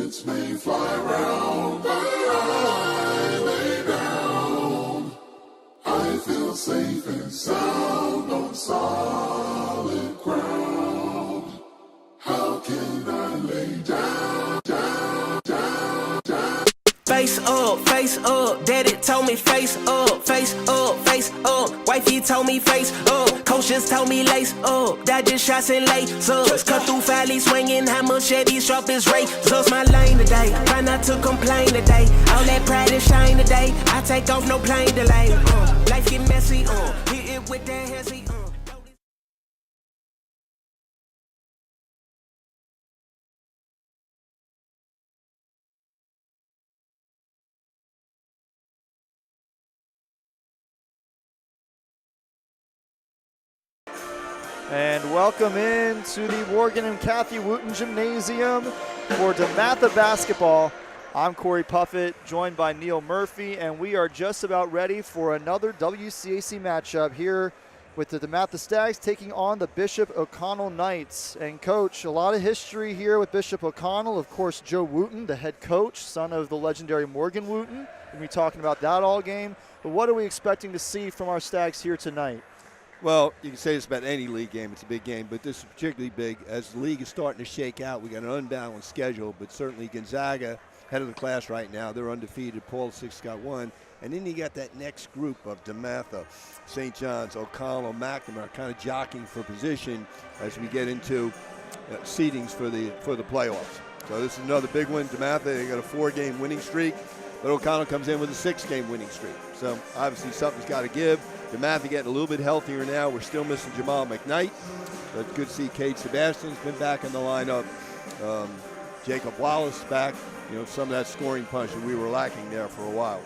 bullets may fly round, but I lay down. I feel safe and sound on solid ground. How can I lay down, down, down, down? Face up, daddy told me face up, face up, face up. Wifey told me face up, coaches told me lace up. Dodging shots and lace ups, cut through valley swinging, how machete sharp as razors. My lane today, try not to complain today. All that pride and shine today, I take off no plane delay. Life get messy, hit it with that hezzy, And welcome in to the Morgan and Kathy Wooten Gymnasium for DeMatha basketball. I'm Cory Puffett, joined by Neal Murphy, and we are just about ready for another WCAC matchup here with the DeMatha Stags taking on the Bishop O'Connell Knights. And Coach, a lot of history here with Bishop O'Connell. Of course, Joe Wooten, the head coach, son of the legendary Morgan Wooten. We'll be talking about that all game. But what are we expecting to see from our Stags here tonight? Well, you can say this about any league game. It's a big game, but this is particularly big as the league is starting to shake out. We got an unbalanced schedule, but certainly Gonzaga, head of the class right now, they're undefeated. Paul Six got one. And then you got that next group of DeMatha, St. John's, O'Connell, McNamara kind of jockeying for position as we get into seedings for the playoffs. So this is another big one. DeMatha, they got a 4-game winning streak, but O'Connell comes in with a 6-game winning streak. So obviously something's got to give. DeMatha getting a little bit healthier now. We're still missing Jamal McKnight, but it's good to see Cade Sebastian's been back in the lineup. Jacob Wallace back. You know, some of that scoring punch that we were lacking there for a while.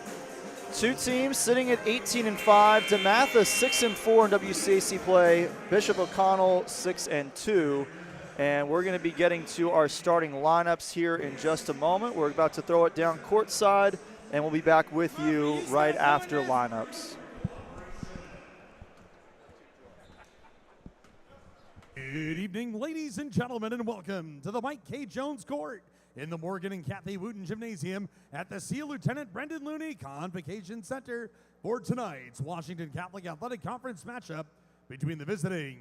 Two teams sitting at 18-5. DeMatha 6-4 in WCAC play. Bishop O'Connell 6-2. And we're going to be getting to our starting lineups here in just a moment. We're about to throw it down courtside, and we'll be back with you right after lineups. Good evening, ladies and gentlemen, and welcome to the Mike K. Jones Court in the Morgan and Kathy Wooten Gymnasium at the C. Lieutenant Brendan Looney Convocation Center for tonight's Washington Catholic Athletic Conference matchup between the visiting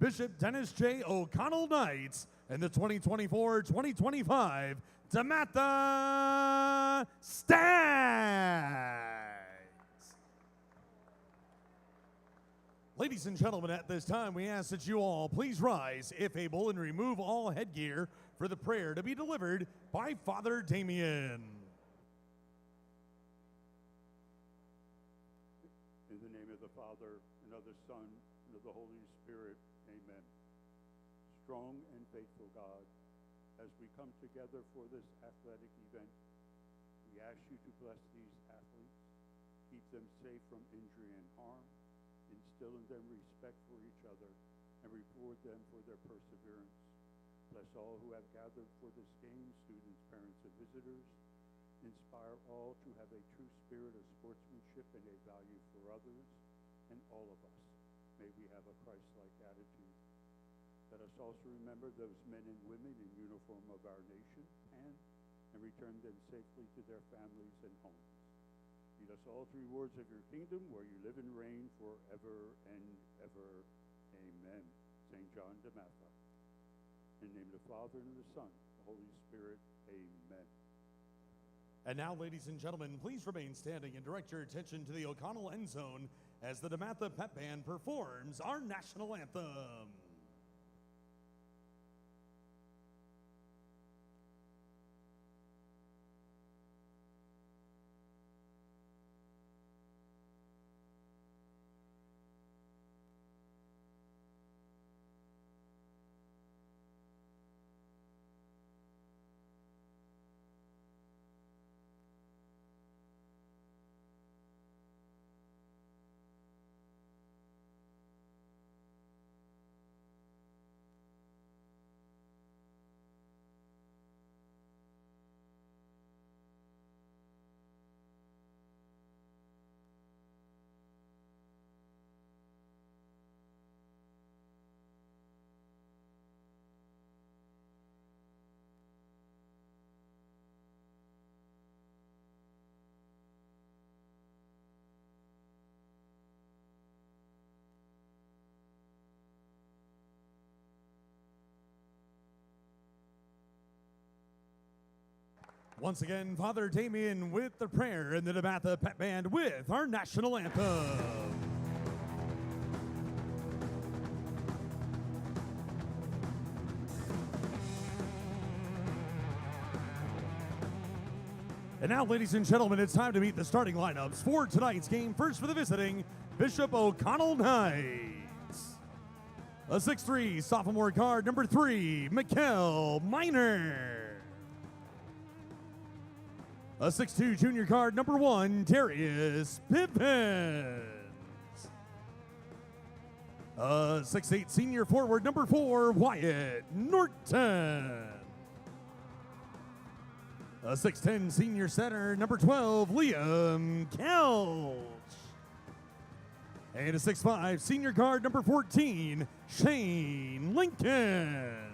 Bishop Dennis J. O'Connell Knights and the 2024-2025 DeMatha Stags. Ladies and gentlemen, at this time, we ask that you all please rise, if able, and remove all headgear for the prayer to be delivered by Father Damien. In the name of the Father, and of the Son, and of the Holy Spirit, amen. Strong and faithful God, as we come together for this athletic event, we ask you to bless these athletes, keep them safe from injury and harm, instill in them respect for each other, and reward them for their perseverance. Bless all who have gathered for this game, students, parents, and visitors. Inspire all to have a true spirit of sportsmanship and a value for others, and all of us. May we have a Christ-like attitude. Let us also remember those men and women in uniform of our nation and return them safely to their families and homes. Lead us all to rewards of your kingdom, where you live and reign forever and ever. Amen. St. John DeMatha. In the name of the Father, and of the Son, the Holy Spirit. Amen. And now, ladies and gentlemen, please remain standing and direct your attention to the O'Connell end zone as the DeMatha Pep Band performs our national anthem. Once again, Father Damien with the prayer and the DeMatha Pep Band with our national anthem. And now, ladies and gentlemen, it's time to meet the starting lineups for tonight's game. First for the visiting Bishop O'Connell Knights. A 6'3" sophomore guard, number 3, Mikkel Miner. A 6'2" junior guard, number 1, Darius Bivens. A 6'8" senior forward, number 4, Wyatt Norton. A 6'10" senior center, number 12, Liam Kelch. And a 6'5" senior guard, number 14, Shane Lincoln.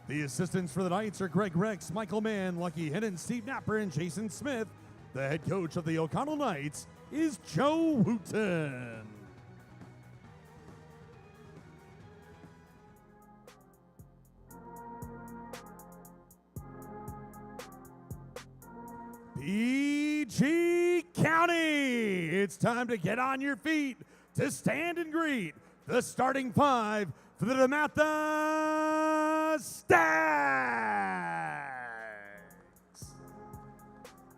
The assistants for the Knights are Greg Rex, Michael Mann, Lucky Hennon, Steve Napper, and Jason Smith. The head coach of the O'Connell Knights is Joe Wooten. PG County, it's time to get on your feet to stand and greet the starting 5 for the DeMatha Stags.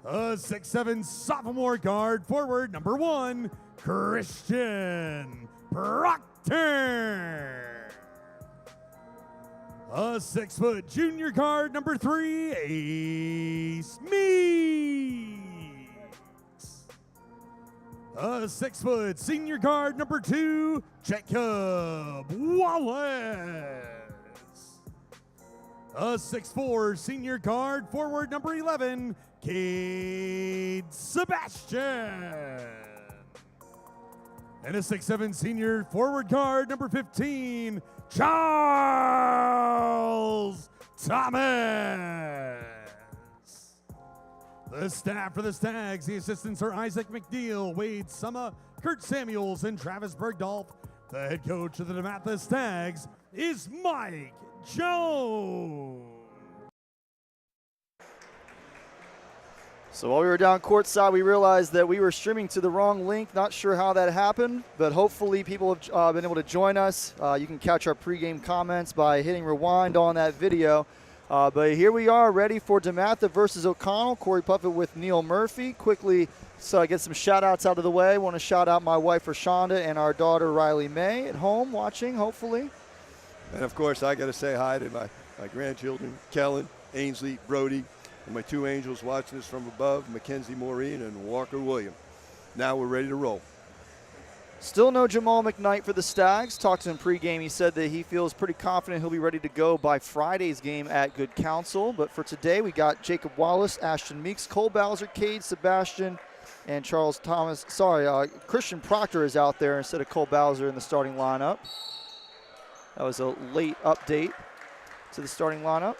A 6'7" sophomore guard forward, number 1, Christian Proctor. A 6' junior guard, number 3, Ace Meeks. A 6' senior guard, number 2, Jacob Wallace. A 6'4" senior guard forward, number 11, Cade Sebastian. And a 6'7" senior forward guard, number 15, Charles Thomas. The staff for the Stags, the assistants are Isaac McNeil, Wade Summa, Kurt Samuels, and Travis Bergdolf. The head coach of the DeMatha Stags is Mike Jones. So while we were down courtside, we realized that we were streaming to the wrong link. Not sure how that happened, but hopefully people have been able to join us. You can catch our pregame comments by hitting rewind on that video. But here we are, ready for DeMatha versus O'Connell. Cory Puffett with Neal Murphy. Quickly, so get some shout-outs out of the way. I want to shout out my wife, Rashonda, and our daughter, Riley May, at home watching, hopefully. And, of course, I got to say hi to my grandchildren, Kellen, Ainsley, Brody, and my 2 angels watching this from above, Mackenzie Maureen and Walker William. Now we're ready to roll. Still no Jamal McKnight for the Stags. Talked to him pregame. He said that he feels pretty confident he'll be ready to go by Friday's game at Good Counsel. But for today, we got Jacob Wallace, Ashton Meeks, Cole Bowser, Cade Sebastian, and Charles Thomas. Sorry, Christian Proctor is out there instead of Cole Bowser in the starting lineup. That was a late update to the starting lineup.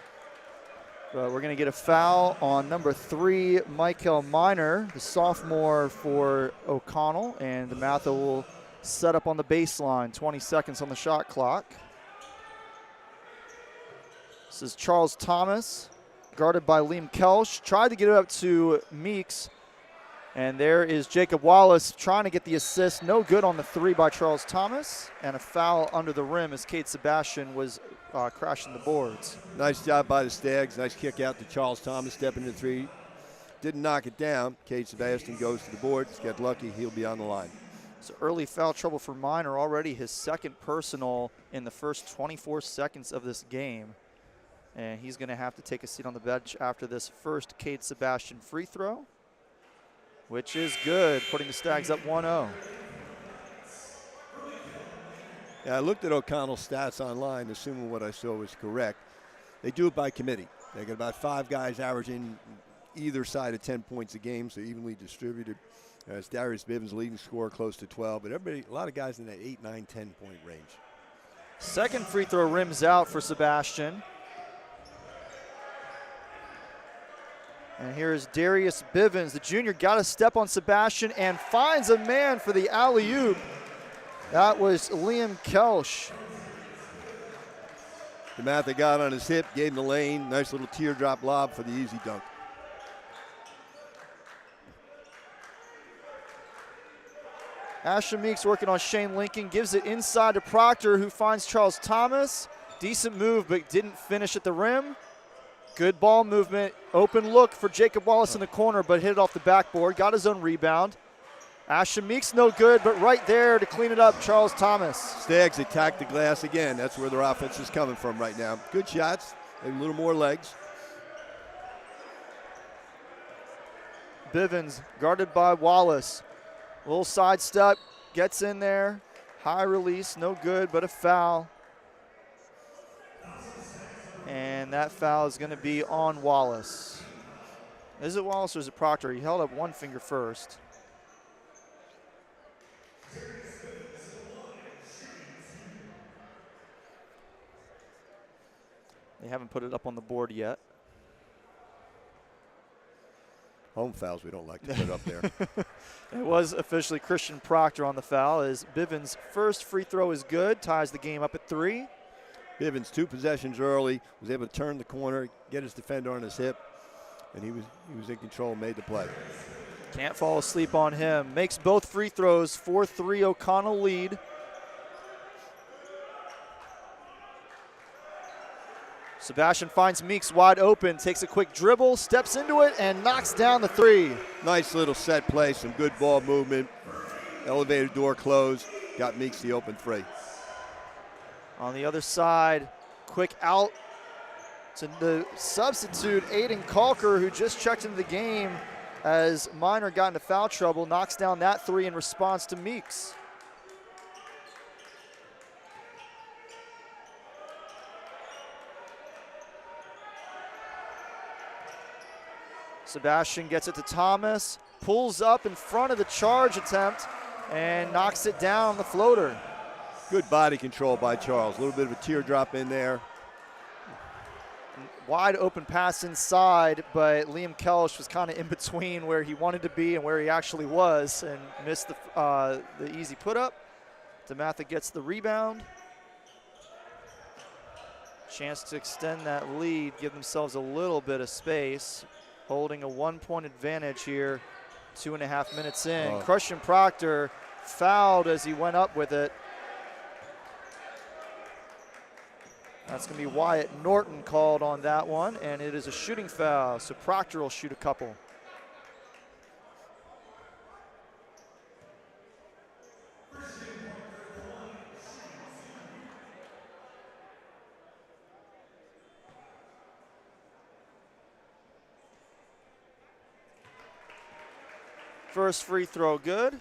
But we're going to get a foul on number 3, Michael Miner, the sophomore for O'Connell, and DeMatha will set up on the baseline. 20 seconds on the shot clock. This is Charles Thomas, guarded by Liam Kelch. Tried to get it up to Meeks, and there is Jacob Wallace trying to get the assist. No good on the 3 by Charles Thomas, and a foul under the rim as Cade Sebastian was crashing the boards. Nice job by the Stags. Nice kick out to Charles Thomas, stepping into 3. Didn't knock it down. Cade Sebastian goes to the boards. Get lucky, he'll be on the line. So early foul trouble for Miner, already his 2nd personal in the first 24 seconds of this game. And he's going to have to take a seat on the bench after this first Cade Sebastian free throw, which is good, putting the Stags up 1-0. Yeah, I looked at O'Connell's stats online, assuming what I saw was correct. They do it by committee. They got about 5 guys averaging either side of 10 points a game, so evenly distributed. As Darius Bivens, leading scorer, close to 12, but everybody, a lot of guys in that 8, 9, 10-point range. 2nd free throw rims out for Sebastian. And here's Darius Bivens. The junior got a step on Sebastian and finds a man for the alley-oop. That was Liam Kelch. DeMatha got on his hip, gave him the lane. Nice little teardrop lob for the easy dunk. Ashton Meeks working on Shane Lincoln, gives it inside to Proctor, who finds Charles Thomas. Decent move, but didn't finish at the rim. Good ball movement. Open look for Jacob Wallace in the corner, but hit it off the backboard. Got his own rebound. Ashton Meeks no good, but right there to clean it up, Charles Thomas. Stags attack the glass again. That's where their offense is coming from right now. Good shots, a little more legs. Bivens guarded by Wallace. Little sidestep, gets in there. High release, no good, but a foul. And that foul is going to be on Wallace. Is it Wallace or is it Proctor? He held up one finger first. They haven't put it up on the board yet. Home fouls we don't like to put up there. It was officially Christian Proctor on the foul, as Bivens' first free throw is good, ties the game up at 3. Bivens 2 possessions early, was able to turn the corner, get his defender on his hip, and he was in control, made the play. Can't fall asleep on him. Makes both free throws, 4-3 O'Connell lead. Sebastian finds Meeks wide open, takes a quick dribble, steps into it, and knocks down the 3. Nice little set play, some good ball movement. Elevator door closed, got Meeks the open 3. On the other side, quick out to the substitute, Aiden Calker, who just checked into the game as Minor got into foul trouble, knocks down that 3 in response to Meeks. Sebastian gets it to Thomas, pulls up in front of the charge attempt, and knocks it down on the floater. Good body control by Charles. A little bit of a teardrop in there. Wide open pass inside, but Liam Kelsch was kind of in between where he wanted to be and where he actually was, and missed the easy put up. DeMatha gets the rebound. Chance to extend that lead, give themselves a little bit of space. Holding a 1-point advantage here, 2.5 minutes in. Oh. Christian Proctor fouled as he went up with it. That's going to be Wyatt Norton called on that one, and it is a shooting foul, so Proctor will shoot a couple. First free throw good.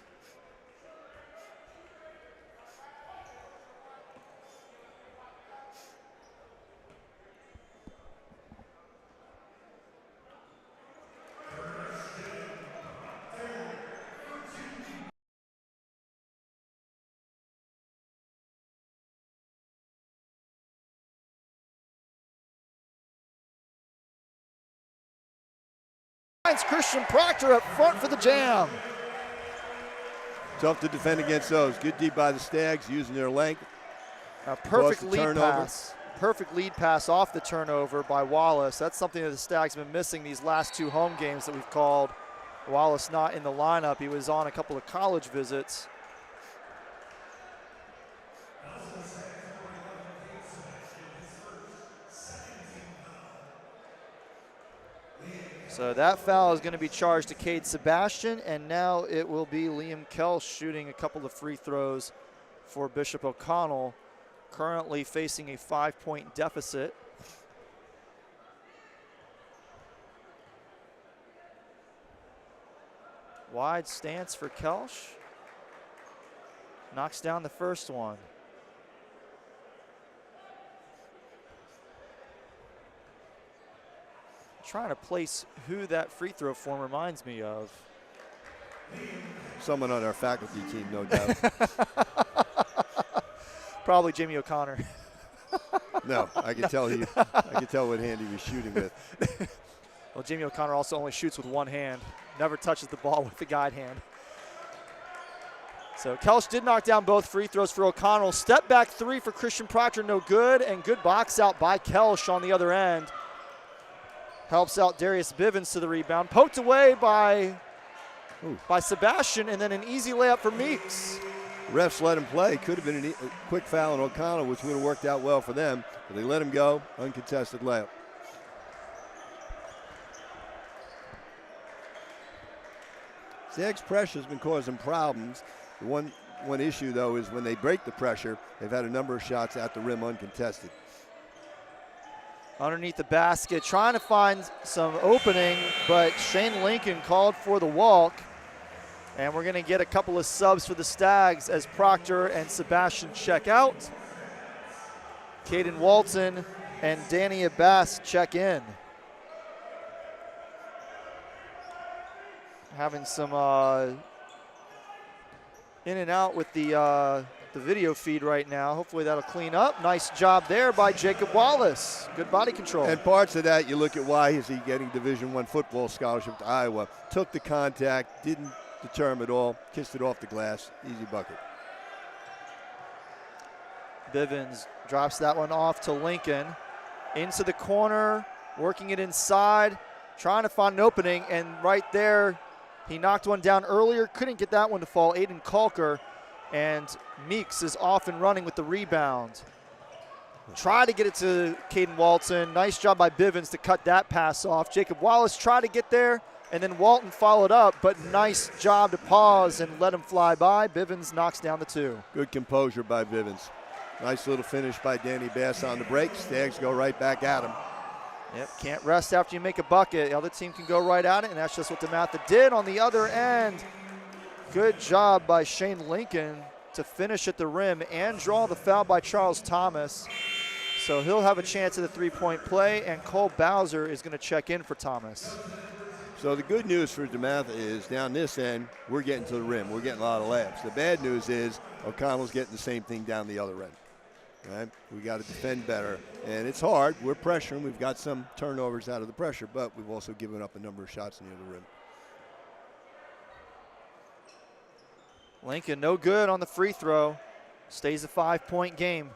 Christian Proctor up front for the jam. Tough to defend against those. Good deep by the Stags, using their length. A perfect lead pass. Perfect lead pass off the turnover by Wallace. That's something that the Stags have been missing these last 2 home games that we've called. Wallace not in the lineup. He was on a couple of college visits. So that foul is going to be charged to Cade Sebastian, and now it will be Liam Kelsch shooting a couple of free throws for Bishop O'Connell, currently facing a 5-point deficit. Wide stance for Kelsch. Knocks down the first one. Trying to place who that free throw form reminds me of. Someone on our faculty team, no doubt. Probably Jamie O'Connor. No, I can tell what hand he was shooting with. Well, Jamie O'Connor also only shoots with one hand. Never touches the ball with the guide hand. So Kelch did knock down both free throws for O'Connell. Step back three for Christian Proctor, no good, and good box out by Kelch on the other end. Helps out Darius Bivens to the rebound. Poked away by Sebastian, and then an easy layup for Meeks. Refs let him play. Could have been a quick foul on O'Connell, which would have worked out well for them, but they let him go. Uncontested layup. Zag's pressure has been causing problems. The one issue, though, is when they break the pressure, they've had a number of shots at the rim uncontested. Underneath the basket, trying to find some opening, but Shane Lincoln called for the walk. And we're going to get a couple of subs for the Stags as Proctor and Sebastian check out. Caden Walton and Danny Abbas check in. Having some in and out with the video feed right now. Hopefully that'll clean up. Nice job there by Jacob Wallace. Good body control. And parts of that, you look at why is he getting Division I football scholarship to Iowa. Took the contact, didn't deter him at all, kissed it off the glass, easy bucket. Bivens drops that one off to Lincoln. Into the corner, working it inside, trying to find an opening, and right there, he knocked one down earlier, couldn't get that one to fall. Aiden Kalker, and Meeks is off and running with the rebound. Try to get it to Caden Walton. Nice job by Bivens to cut that pass off. Jacob Wallace tried to get there, and then Walton followed up, but nice job to pause and let him fly by. Bivens knocks down the two. Good composure by Bivens. Nice little finish by Danny Bass on the break. Stags go right back at him. Yep, can't rest after you make a bucket. The other team can go right at it, and that's just what DeMatha did on the other end. Good job by Shane Lincoln to finish at the rim and draw the foul by Charles Thomas. So he'll have a chance at the three-point play, and Cole Bowser is going to check in for Thomas. So the good news for DeMatha is down this end, we're getting to the rim. We're getting a lot of layups. The bad news is O'Connell's getting the same thing down the other end. Right? We got to defend better, and it's hard. We're pressuring. We've got some turnovers out of the pressure, but we've also given up a number of shots near the rim. Lincoln no good on the free throw. Stays a 5-point game.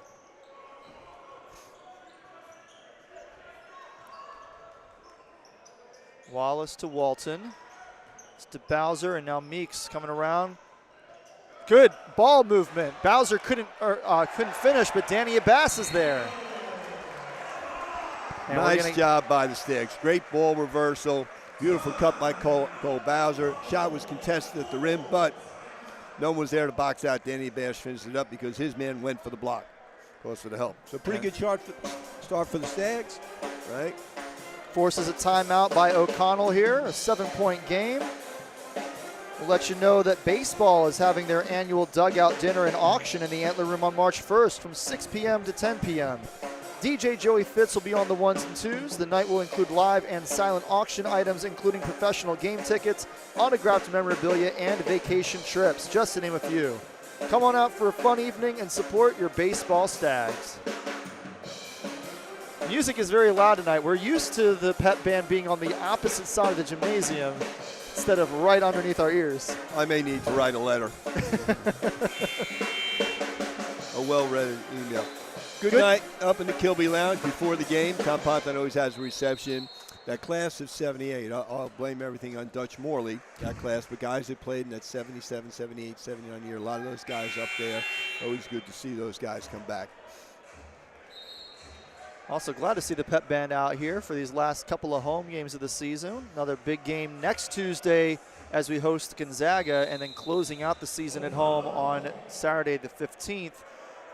Wallace to Walton. It's to Bowser, and now Meeks coming around. Good ball movement. Bowser couldn't finish, but Danny Abbas is there. And nice job by the Stags. Great ball reversal. Beautiful cut by Cole Bowser. Shot was contested at the rim, but no one was there to box out. Danny Abbas finished it up because his man went for the block. Goes for the help. So pretty good start for the Stags, right? Forces a timeout by O'Connell here, a 7-point game. We'll let you know that baseball is having their annual dugout dinner and auction in the Antler Room on March 1st from 6 p.m. to 10 p.m. DJ Joey Fitz will be on the ones and twos. The night will include live and silent auction items, including professional game tickets, autographed memorabilia, and vacation trips, just to name a few. Come on out for a fun evening and support your baseball Stags. Music is very loud tonight. We're used to the pep band being on the opposite side of the gymnasium instead of right underneath our ears. I may need to write a letter. A well-read email. Good night up in the Kilby Lounge before the game. Tom Ponton always has a reception. That class of 78, I'll blame everything on Dutch Morley, that class, but guys that played in that 77, 78, 79 year, a lot of those guys up there, always good to see those guys come back. Also glad to see the pep band out here for these last couple of home games of the season. Another big game next Tuesday as we host Gonzaga, and then closing out the season at home on Saturday the 15th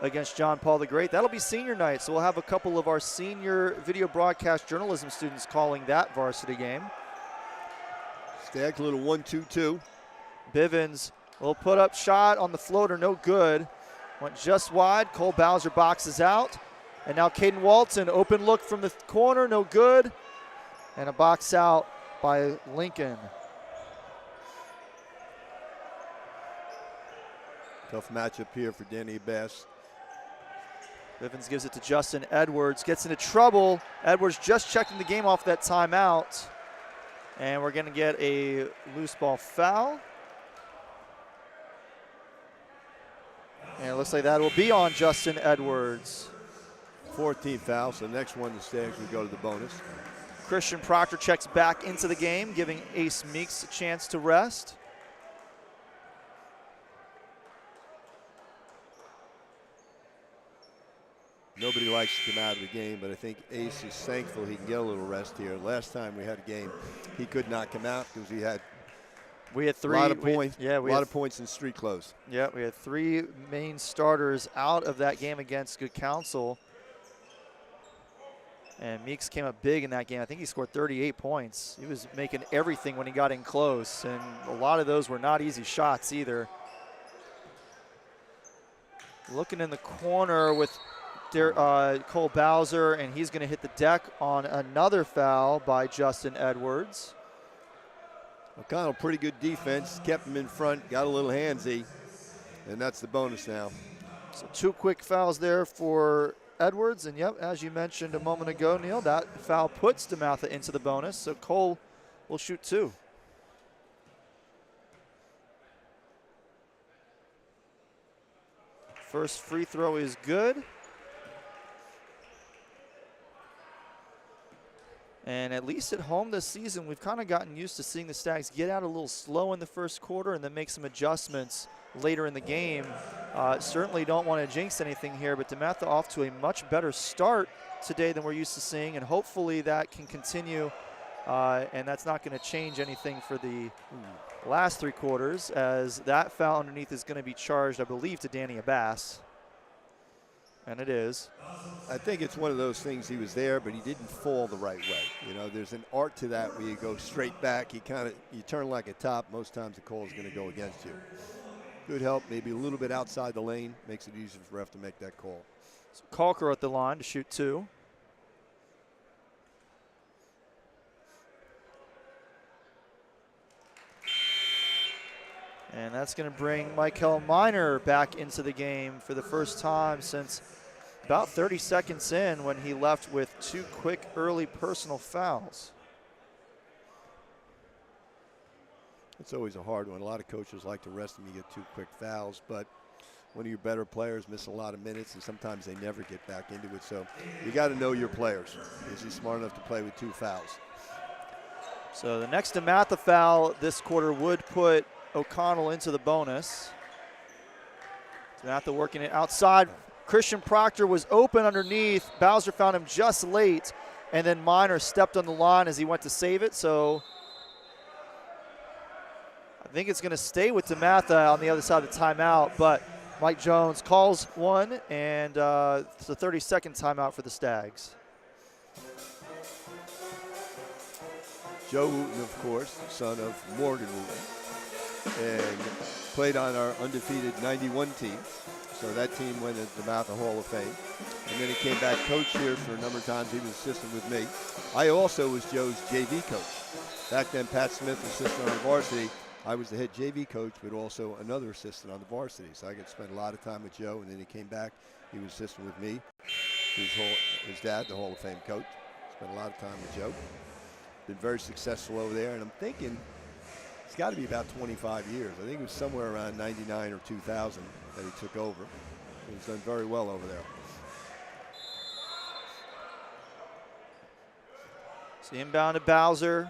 against John Paul the Great. That'll be senior night, so we'll have a couple of our senior video broadcast journalism students calling that varsity game. Stags a little 1-2-2. Bivens will put up shot on the floater, no good. Went just wide. Cole Bowser boxes out. And now Caden Walton, open look from the corner, no good. And a box out by Lincoln. Tough matchup here for Danny Bass. Bivens gives it to Justin Edwards, gets into trouble. Edwards just checking the game off that timeout. And we're going to get a loose ball foul. And it looks like that will be on Justin Edwards. 14th foul, so the next one, the Stags would go to the bonus. Christian Proctor checks back into the game, giving Ace Meeks a chance to rest. Nobody likes to come out of the game, but I think Ace is thankful he can get a little rest here. Last time we had a game, he could not come out because he had three. A lot of points. Yeah, a lot of points in street clothes. Yeah, we had 3 main starters out of that game against Good Counsel. And Meeks came up big in that game. I think he scored 38 points. He was making everything when he got in close, and a lot of those were not easy shots either. Looking in the corner with Cole Bowser, and he's going to hit the deck on another foul by Justin Edwards. O'Connell, pretty good defense, kept him in front, got a little handsy, and that's the bonus now. So 2 quick fouls there for Edwards, and yep, as you mentioned a moment ago, Neal, that foul puts DeMatha into the bonus, so Cole will shoot 2. First free throw is good. And at least at home this season, we've kind of gotten used to seeing the Stags get out a little slow in the first quarter and then make some adjustments later in the game. Certainly don't want to jinx anything here, but DeMatha off to a much better start today than we're used to seeing, and hopefully that can continue, and that's not going to change anything for the last 3 quarters, as that foul underneath is going to be charged, I believe, to Danny Abbas. And it is. I think it's one of those things, he was there, but he didn't fall the right way. You know, there's an art to that where you go straight back. You turn like a top. Most times the call is going to go against you. Good help, maybe a little bit outside the lane. Makes it easier for the ref to make that call. So Calker at the line to shoot 2. And that's going to bring Michael Miner back into the game for the first time since about 30 seconds in, when he left with 2 quick early personal fouls. It's always a hard one. A lot of coaches like to rest them. You get 2 quick fouls, but one of your better players miss a lot of minutes, and sometimes they never get back into it. So you got to know your players. Is he smart enough to play with 2 fouls? So the next DeMatha foul this quarter would put O'Connell into the bonus. DeMatha working it outside. Christian Proctor was open underneath. Bowser found him just late, and then Miner stepped on the line as he went to save it. So I think it's going to stay with DeMatha on the other side of the timeout, but Mike Jones calls one, and it's a 30-second timeout for the Stags. Joe Wooten, of course, son of Morgan Wooten, and played on our undefeated 91 team. So that team went into the DeMatha Hall of Fame. And then he came back coach here for a number of times. He was assistant with me. I also was Joe's JV coach. Back then, Pat Smith, assistant on varsity. I was the head JV coach, but also another assistant on the varsity. So I got to spend a lot of time with Joe, and then he came back. He was assistant with me. His dad, the Hall of Fame coach. Spent a lot of time with Joe. Been very successful over there, and I'm thinking it's got to be about 25 years. I think it was somewhere around 99 or 2000 that he took over. He's done very well over there. So inbound to Bowser.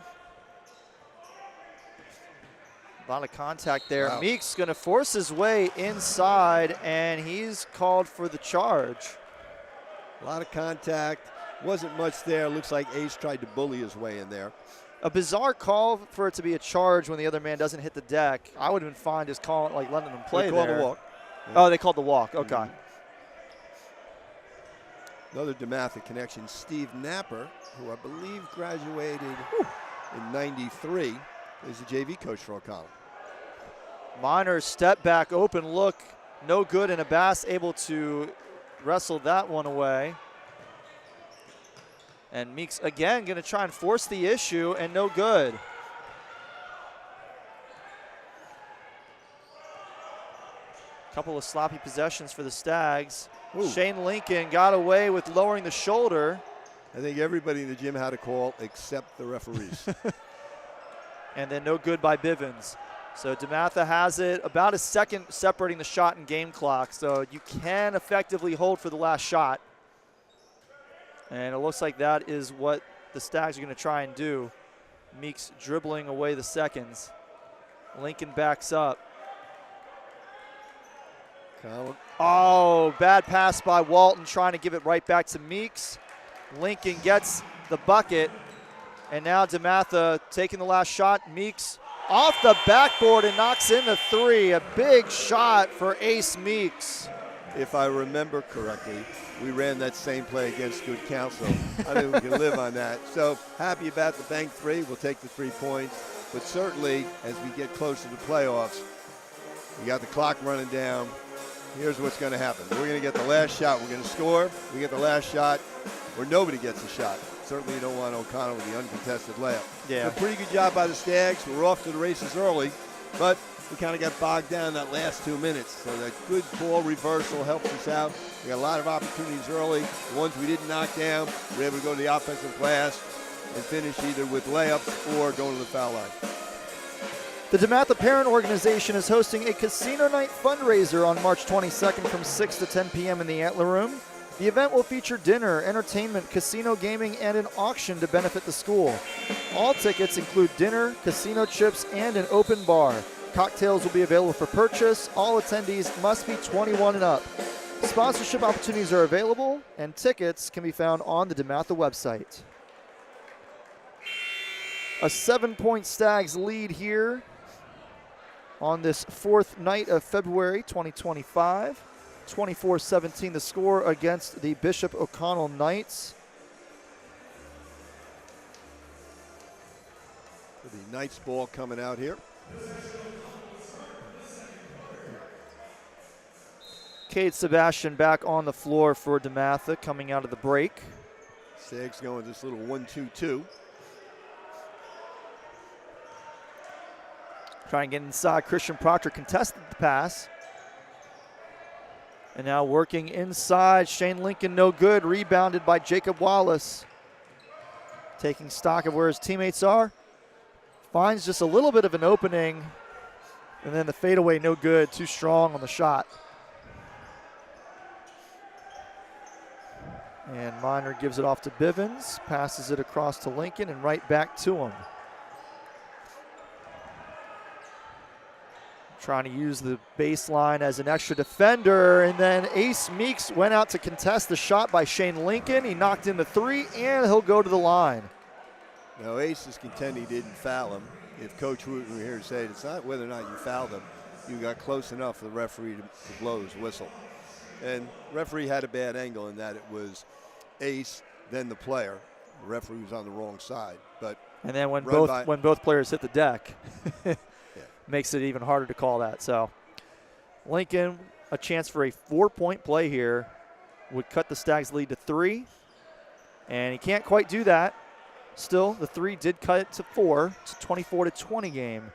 A lot of contact there. Wow. Meeks going to force his way inside, and he's called for the charge. A lot of contact. Wasn't much there. Looks like Ace tried to bully his way in there. A bizarre call for it to be a charge when the other man doesn't hit the deck. I would have been fine just calling, like letting them play They called there. the walk. Oh, they called the walk. Okay. Another DeMatha connection. Steve Napper, who I believe graduated in '93, is the JV coach for O'Connell. Miner step back, open look, no good, and Abbas able to wrestle that one away. And Meeks again going to try and force the issue, and no good. Couple of sloppy possessions for the Stags. Ooh. Shane Lincoln got away with lowering the shoulder. I think everybody in the gym had a call except the referees. And then no good by Bivens. So DeMatha has it, about a second separating the shot and game clock, so you can effectively hold for the last shot. And it looks like that is what the Stags are going to try and do. Meeks dribbling away the seconds. Lincoln backs up. Oh, bad pass by Walton, trying to give it right back to Meeks. Lincoln gets the bucket, and now DeMatha taking the last shot. Meeks off the backboard and knocks in the three. A big shot for Ace Meeks. If I remember correctly, we ran that same play against Good Counsel. I think we can live on that. So happy about the bank three. We'll take the 3 points. But certainly, as we get close to the playoffs, we got the clock running down. Here's what's going to happen. We're going to get the last shot. We're going to score. We get the last shot where nobody gets a shot. Certainly you don't want O'Connell with the uncontested layup. Yeah. A pretty good job by the Stags. We're off to the races early, but we kind of got bogged down that last 2 minutes. So that good ball reversal helped us out. We got a lot of opportunities early. The ones we didn't knock down, we were able to go to the offensive glass and finish either with layups or going to the foul line. The DeMatha Parent Organization is hosting a casino night fundraiser on March 22nd from 6 to 10 p.m. in the Antler Room. The event will feature dinner, entertainment, casino gaming, and an auction to benefit the school. All tickets include dinner, casino chips, and an open bar. Cocktails will be available for purchase. All attendees must be 21 and up. Sponsorship opportunities are available, and tickets can be found on the DeMatha website. A 7-point Stags lead here on this 4th night of February 2025. 24-17 the score against the Bishop O'Connell Knights. The Knights ball coming out here. Cade Sebastian back on the floor for DeMatha coming out of the break. Stags going this little 1-2-2. Trying to get inside. Christian Proctor contested the pass. And now working inside. Shane Lincoln no good. Rebounded by Jacob Wallace. Taking stock of where his teammates are. Finds just a little bit of an opening. And then the fadeaway no good. Too strong on the shot. And Miner gives it off to Bivens. Passes it across to Lincoln and right back to him. Trying to use the baseline as an extra defender, and then Ace Meeks went out to contest the shot by Shane Lincoln. He knocked in the three, and he'll go to the line. Now Ace is contending he didn't foul him. If Coach Wooten were here to say it, it's not whether or not you fouled him. You got close enough for the referee to blow his whistle. And referee had a bad angle in that it was Ace, then the player. The referee was on the wrong side. And then when both players hit the deck. Makes it even harder to call that. So Lincoln, a chance for a 4-point play here, would cut the Stags lead to 3. And he can't quite do that. Still, the 3 did cut it to 4. It's a 24-20 game.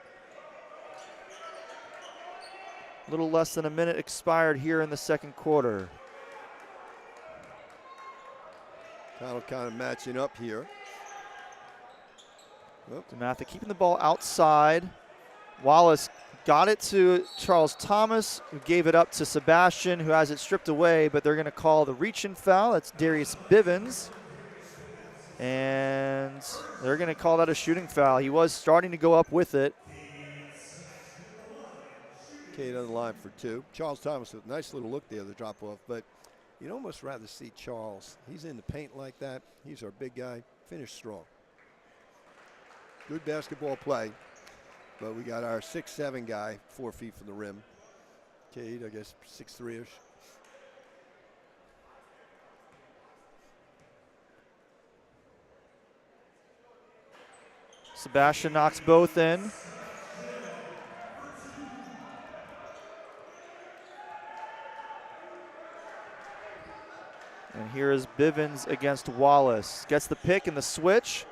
A little less than a minute expired here in the second quarter. Kind of matching up here. DeMatha keeping the ball outside. Wallace got it to Charles Thomas, who gave it up to Sebastian, who has it stripped away, but they're going to call the reach-in foul. That's Darius Bivens. And they're going to call that a shooting foul. He was starting to go up with it. Cade on the line for 2. Charles Thomas with a nice little look there, the drop-off, but you'd almost rather see Charles. He's in the paint like that. He's our big guy. Finish strong. Good basketball play. But we got our 6'7" guy, 4 feet from the rim. Cade, I guess 6'3"-ish. Sebastian knocks both in. And here is Bivens against Wallace. Gets the pick and the switch.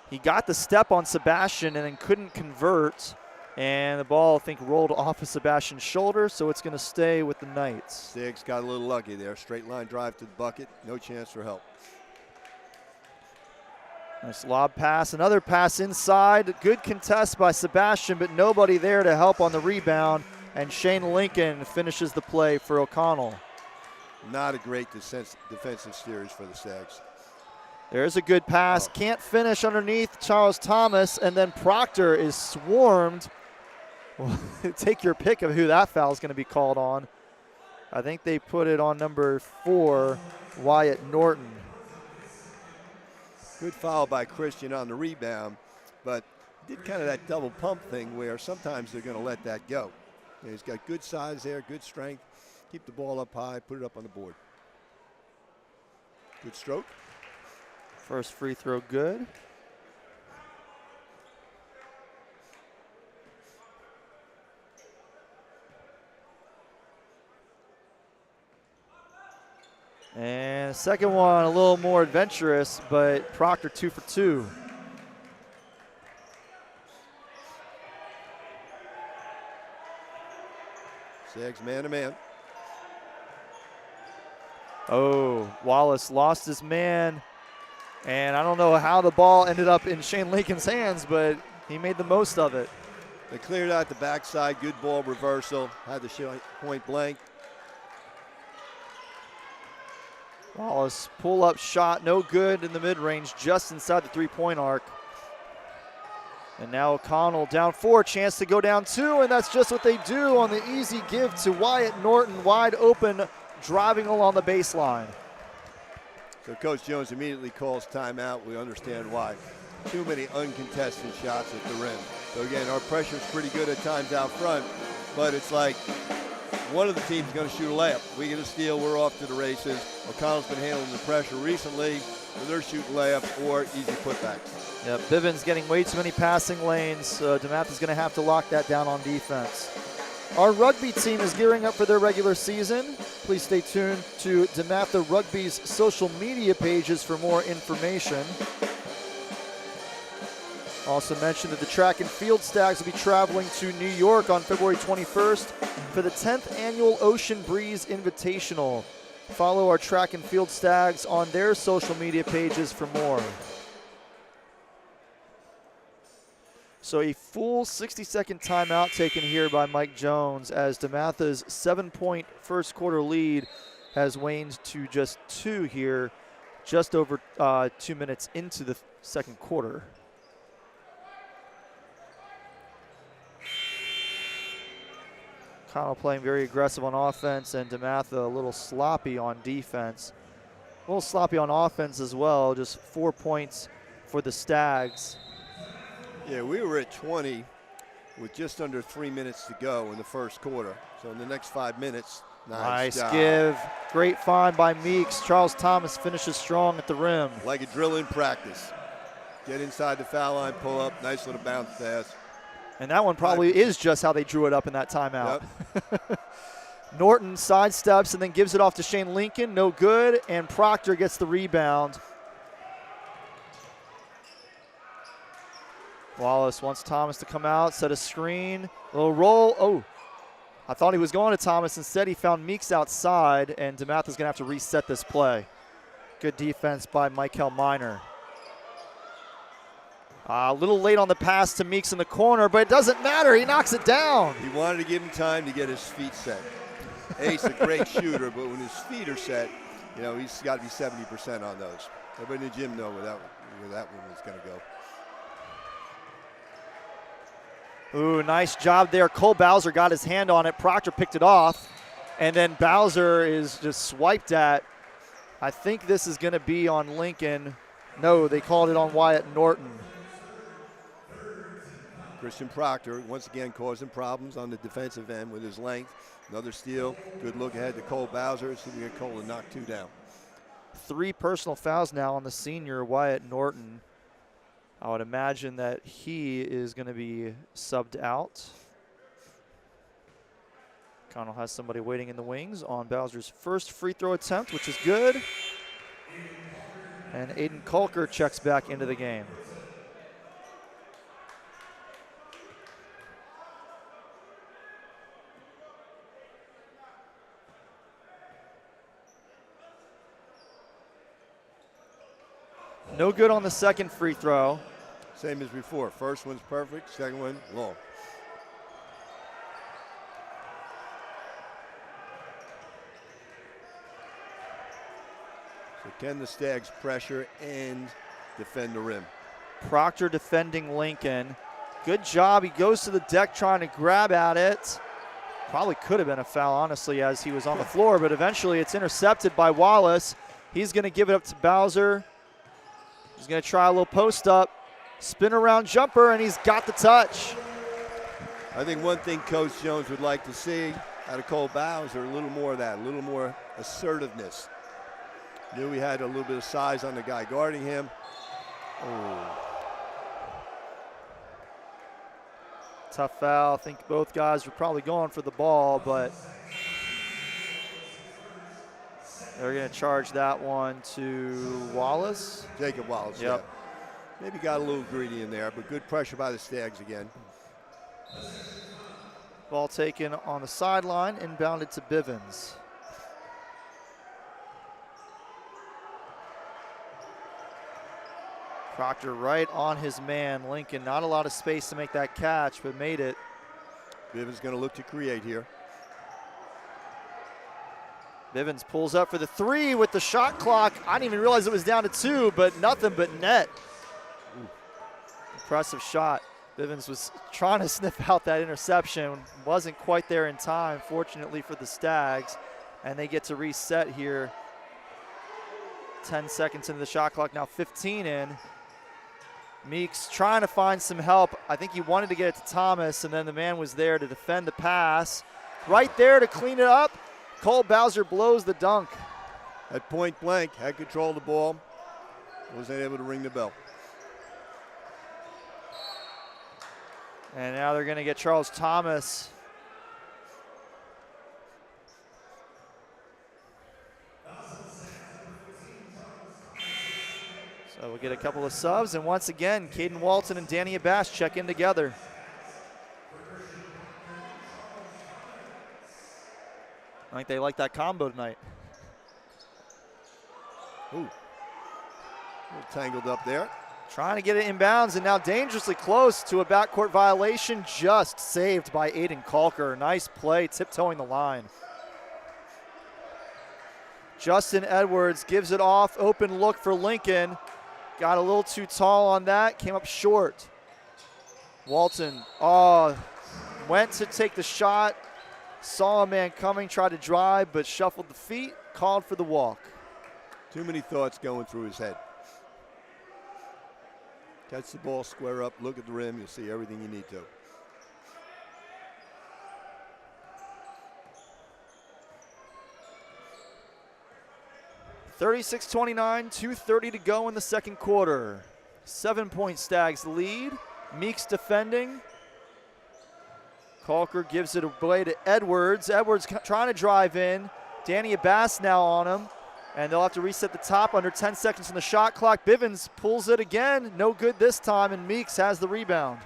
He got the step on Sebastian and then couldn't convert. And the ball, I think, rolled off of Sebastian's shoulder, so it's going to stay with the Knights. Stags got a little lucky there. Straight line drive to the bucket. No chance for help. Nice lob pass, another pass inside. Good contest by Sebastian, but nobody there to help on the rebound. And Shane Lincoln finishes the play for O'Connell. Not a great defensive series for the Stags. There's a good pass. Can't finish underneath Charles Thomas, and then Proctor is swarmed. Well, take your pick of who that foul is going to be called on. I think they put it on number 4, Wyatt Norton. Good foul by Christian on the rebound, but did kind of that double pump thing where sometimes they're going to let that go. And he's got good size there, good strength. Keep the ball up high, put it up on the board. Good stroke. First free throw good. And second one a little more adventurous, but Proctor 2 for 2. Stags man to man. Oh, Wallace lost his man, and I don't know how the ball ended up in Shane Lincoln's hands, but he made the most of it. They cleared out the backside, good ball reversal, had the shot point blank. Wallace pull-up shot, no good in the mid-range, just inside the three-point arc. And now O'Connell down 4, chance to go down 2, and that's just what they do on the easy give to Wyatt Norton, wide open, driving along the baseline. So Coach Jones immediately calls timeout. We understand why. Too many uncontested shots at the rim. So again, our pressure is pretty good at times out front, but it's like one of the teams is going to shoot a layup. We get a steal, we're off to the races. O'Connell's been handling the pressure recently, so they're shooting layups or easy putbacks. Yep, Bivens getting way too many passing lanes. DeMatha's going to have to lock that down on defense. Our rugby team is gearing up for their regular season. Please stay tuned to DeMatha Rugby's social media pages for more information. Also mentioned that the track and field Stags will be traveling to New York on February 21st for the 10th annual Ocean Breeze Invitational. Follow our track and field Stags on their social media pages for more. So a full 60-second timeout taken here by Mike Jones as DeMatha's 7-point first quarter lead has waned to just 2 here, just over 2 minutes into the second quarter. O'Connell playing very aggressive on offense, and DeMatha a little sloppy on defense. A little sloppy on offense as well, just 4 points for the Stags. Yeah, we were at 20 with just under 3 minutes to go in the first quarter. So in the next 5 minutes, nice job. Give. Great find by Meeks. Charles Thomas finishes strong at the rim. Like a drill in practice. Get inside the foul line, pull up, nice little bounce pass. And that one probably is just how they drew it up in that timeout. Yep. Norton sidesteps and then gives it off to Shane Lincoln. No good, and Proctor gets the rebound. Wallace wants Thomas to come out, set a screen, little roll. Oh, I thought he was going to Thomas. Instead, he found Meeks outside, and DeMatha's going to have to reset this play. Good defense by Michael Miner. A little late on the pass to Meeks in the corner, but it doesn't matter. He knocks it down. He wanted to give him time to get his feet set. Ace, a great shooter, but when his feet are set, you know, he's got to be 70% on those. Everybody in the gym know where that one was going to go. Ooh, nice job there. Cole Bowser got his hand on it. Proctor picked it off, and then Bowser is just swiped at. I think this is going to be on Lincoln. No, they called it on Wyatt Norton. Christian Proctor once again causing problems on the defensive end with his length. Another steal. Good look ahead to Cole Bowser. See if we get Cole to knock 2 down. 3 personal fouls now on the senior Wyatt Norton. I would imagine that he is going to be subbed out. Connell has somebody waiting in the wings on Bowser's first free throw attempt, which is good. And Aiden Kulker checks back into the game. No good on the second free throw. Same as before. First one's perfect, second one long. So can the Stags pressure and defend the rim? Proctor defending Lincoln. Good job. He goes to the deck trying to grab at it. Probably could have been a foul, honestly, as he was on the floor, but eventually it's intercepted by Wallace. He's going to give it up to Bowser. He's going to try a little post up, spin around jumper, and he's got the touch. I think one thing Coach Jones would like to see out of Cole Bowser, a little more of that, a little more assertiveness. Knew he had a little bit of size on the guy guarding him. Oh. Tough foul. I think both guys were probably going for the ball, but they're going to charge that one to Wallace. Jacob Wallace, yep. Yeah. Maybe got a little greedy in there, but good pressure by the Stags again. Ball taken on the sideline, inbounded to Bivens. Proctor right on his man, Lincoln. Not a lot of space to make that catch, but made it. Bivens going to look to create here. Bivens pulls up for the three with the shot clock. I didn't even realize it was down to 2, but nothing but net. Ooh. Impressive shot. Bivens was trying to sniff out that interception. Wasn't quite there in time, fortunately for the Stags. And they get to reset here. 10 seconds into the shot clock, now 15 in. Meeks trying to find some help. I think he wanted to get it to Thomas, and then the man was there to defend the pass. Right there to clean it up. Cole Bowser blows the dunk. At point blank, had control of the ball. Wasn't able to ring the bell. And now they're going to get Charles Thomas. So we'll get a couple of subs, and once again, Caden Walton and Danny Abash check in together. I think they like that combo tonight. Ooh. A little tangled up there. Trying to get it inbounds, and now dangerously close to a backcourt violation, just saved by Aiden Kalker. Nice play, tiptoeing the line. Justin Edwards gives it off, open look for Lincoln. Got a little too tall on that, came up short. Walton, went to take the shot, saw a man coming, tried to drive, but shuffled the feet, called for the walk. Too many thoughts going through his head. Catch the ball, square up, look at the rim, you'll see everything you need to. (36-29), 2:30 to go in the second quarter. 7-point Stags lead. Meeks defending. Kalker gives it away to Edwards. Edwards trying to drive in. Danny Abass now on him. And they'll have to reset the top under 10 seconds on the shot clock. Bivens pulls it again. No good this time, and Meeks has the rebound.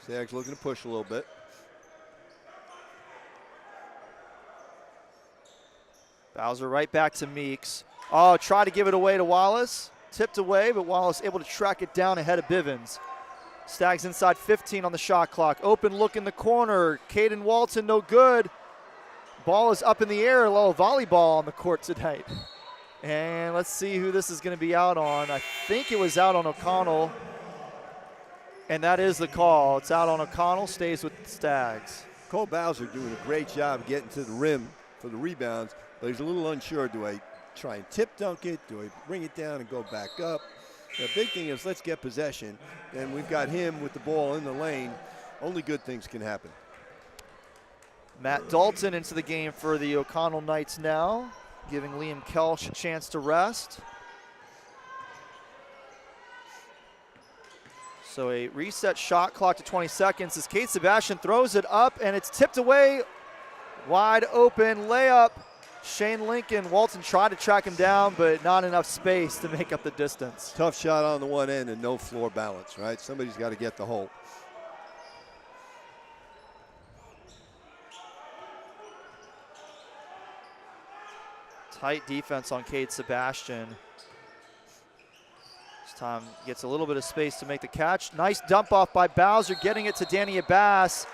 Stags looking to push a little bit. Bowser right back to Meeks. Try to give it away to Wallace. Tipped away, but Wallace able to track it down ahead of Bivens. Stags inside 15 on the shot clock. Open look in the corner. Caden Walton, no good. Ball is up in the air. A little volleyball on the court tonight. And let's see who this is going to be out on. I think it was out on O'Connell. And that is the call. It's out on O'Connell, stays with the Stags. Cole Bowser doing a great job getting to the rim for the rebounds, but he's a little unsure. Do I try and tip dunk it? Do I bring it down and go back up? The big thing is let's get possession, and we've got him with the ball in the lane. Only good things can happen. Matt Dalton into the game for the O'Connell Knights now, giving Liam Kelch a chance to rest. So a reset shot clock to 20 seconds as Kate Sebastian throws it up, and it's tipped away. Wide open layup. Shane Lincoln. Walton tried to track him down, but not enough space to make up the distance. Tough shot on the one end and no floor balance, right? Somebody's got to get the hole. Tight defense on Cade Sebastian. time gets a little bit of space to make the catch. Nice dump off by Bowser, getting it to Danny Abbas.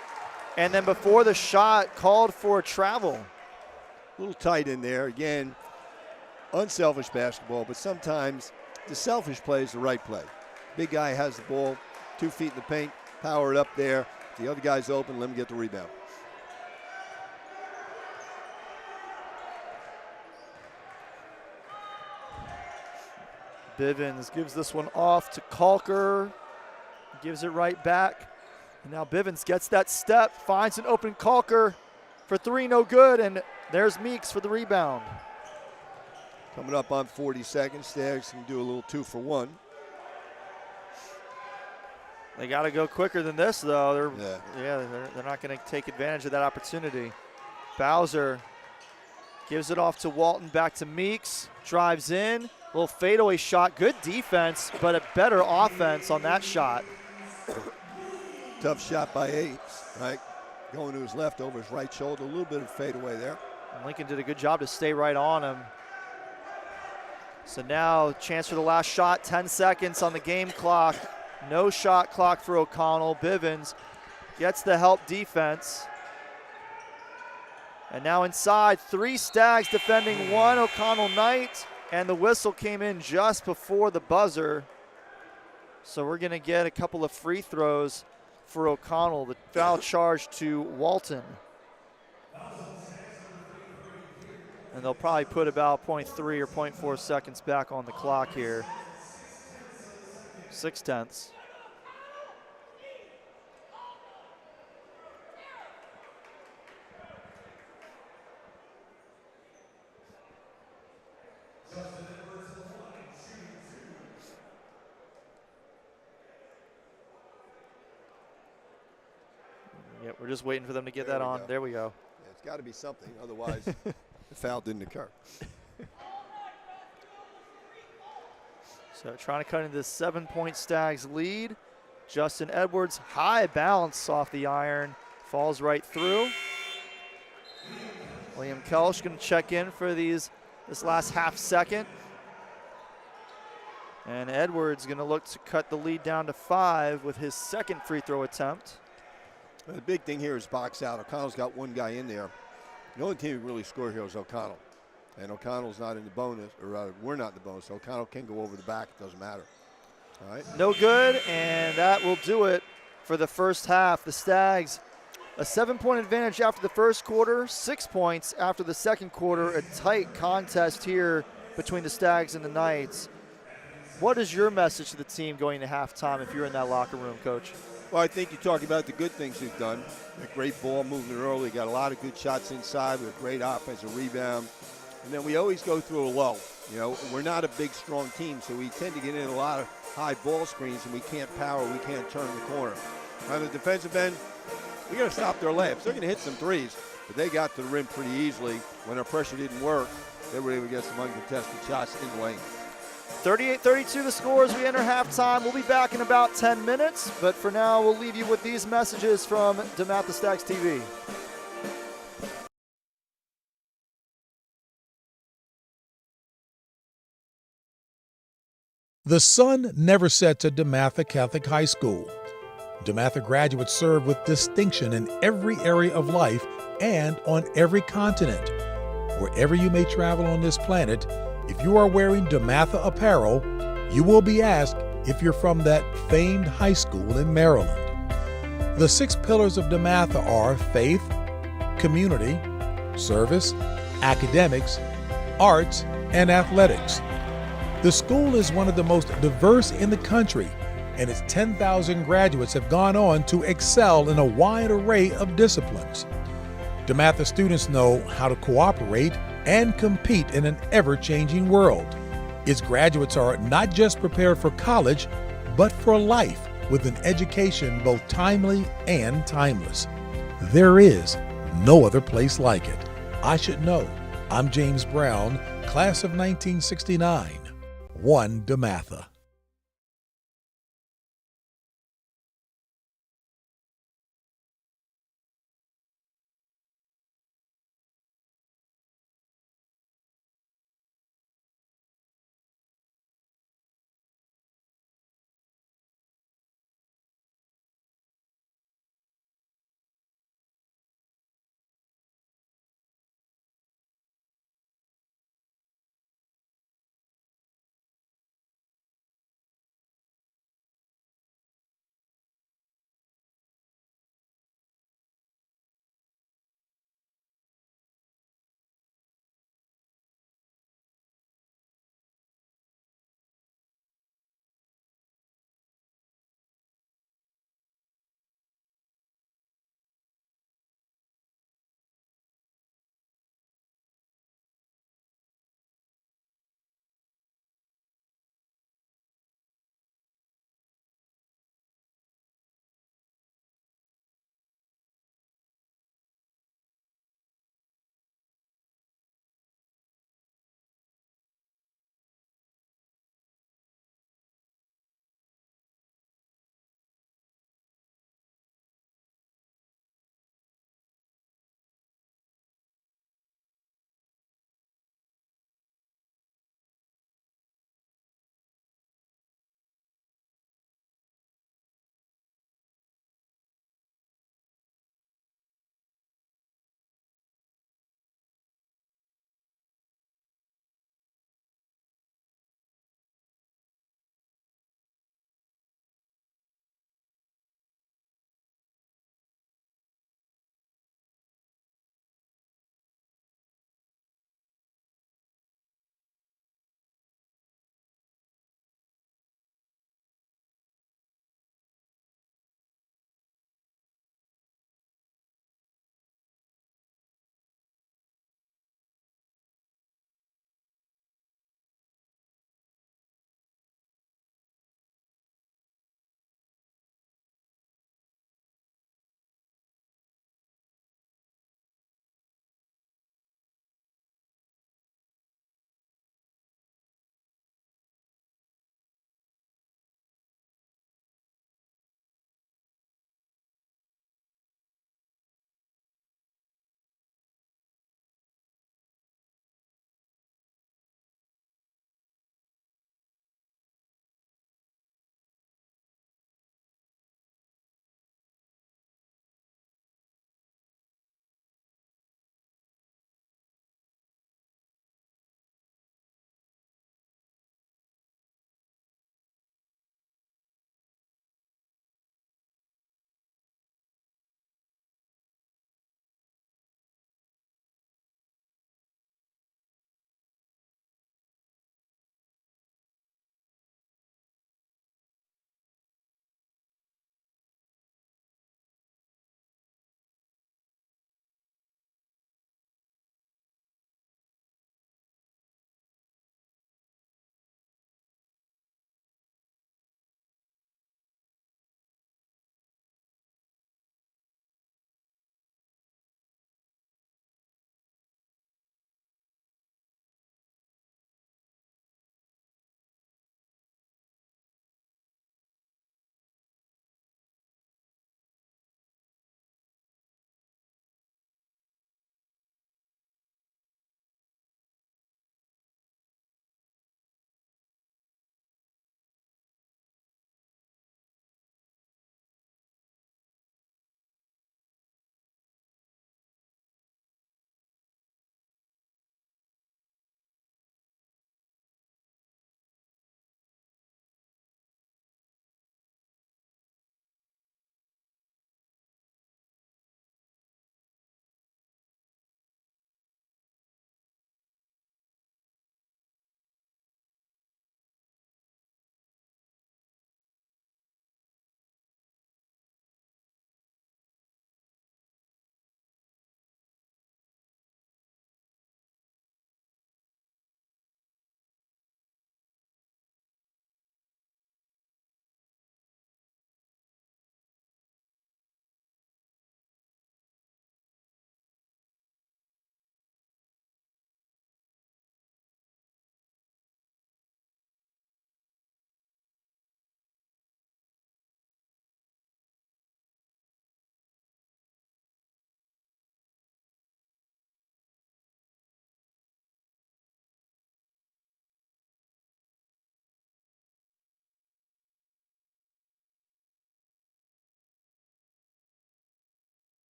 And then before the shot, called for travel. A little tight in there. Again, unselfish basketball, but sometimes the selfish play is the right play. Big guy has the ball, 2 feet in the paint, power it up there. The other guy's open, let him get the rebound. Bivens gives this one off to Kalker. Gives it right back. And now Bivens gets that step, finds an open Kalker for 3, no good, and there's Meeks for the rebound. Coming up on 40 seconds, Stags can do a little 2-for-1. They got to go quicker than this, though. Yeah. They're not going to take advantage of that opportunity. Bowser gives it off to Walton, back to Meeks, drives in, little fadeaway shot. Good defense, but a better offense on that shot. Tough shot by Ames, right? Going to his left over his right shoulder, a little bit of fadeaway there. And Lincoln did a good job to stay right on him. So now, chance for the last shot, 10 seconds on the game clock. No shot clock for O'Connell. Bivens gets the help defense. And now inside, 3 Stags defending 1 O'Connell Knight. And the whistle came in just before the buzzer. So we're going to get a couple of free throws for O'Connell. The foul charge to Walton. And they'll probably put about 0.3 or 0.4 seconds back on the clock here. 0.6. Yeah, we're just waiting for them to get that on. There we go. Yeah, it's got to be something, otherwise the foul didn't occur. So trying to cut into this 7-point Stags lead. Justin Edwards, high bounce off the iron, falls right through. Liam Kelsch going to check in for this last half second. And Edwards going to look to cut the lead down to 5 with his second free throw attempt. The big thing here is box out. O'Connell's got 1 guy in there. The only team who really score here is O'Connell. And O'Connell's not in the bonus, or rather, we're not in the bonus. So O'Connell can go over the back. It doesn't matter. All right. No good, and that will do it for the first half. The Stags, a 7-point advantage after the first quarter, 6 points after the second quarter. A tight contest here between the Stags and the Knights. What is your message to the team going to halftime if you're in that locker room, Coach? Well, I think you talk about the good things we've done. A great ball movement early. Got a lot of good shots inside with great offensive rebound. And then we always go through a lull. You know, we're not a big, strong team, so we tend to get in a lot of high ball screens, and we can't power, we can't turn the corner. On the defensive end, we got to stop their layups. They're going to hit some threes, but they got to the rim pretty easily. When our pressure didn't work, they were able to get some uncontested shots in the lane. 38-32 the score as we enter halftime. We'll be back in about 10 minutes, but for now, we'll leave you with these messages from DeMatha Stags TV. The sun never sets at DeMatha Catholic High School. DeMatha graduates serve with distinction in every area of life and on every continent. Wherever you may travel on this planet, if you are wearing DeMatha apparel, you will be asked if you're from that famed high school in Maryland. The 6 pillars of DeMatha are faith, community, service, academics, arts, and athletics. The school is one of the most diverse in the country, and its 10,000 graduates have gone on to excel in a wide array of disciplines. DeMatha students know how to cooperate and compete in an ever-changing world. Its graduates are not just prepared for college, but for life with an education both timely and timeless. There is no other place like it. I should know. I'm James Brown, class of 1969. 1 DeMatha.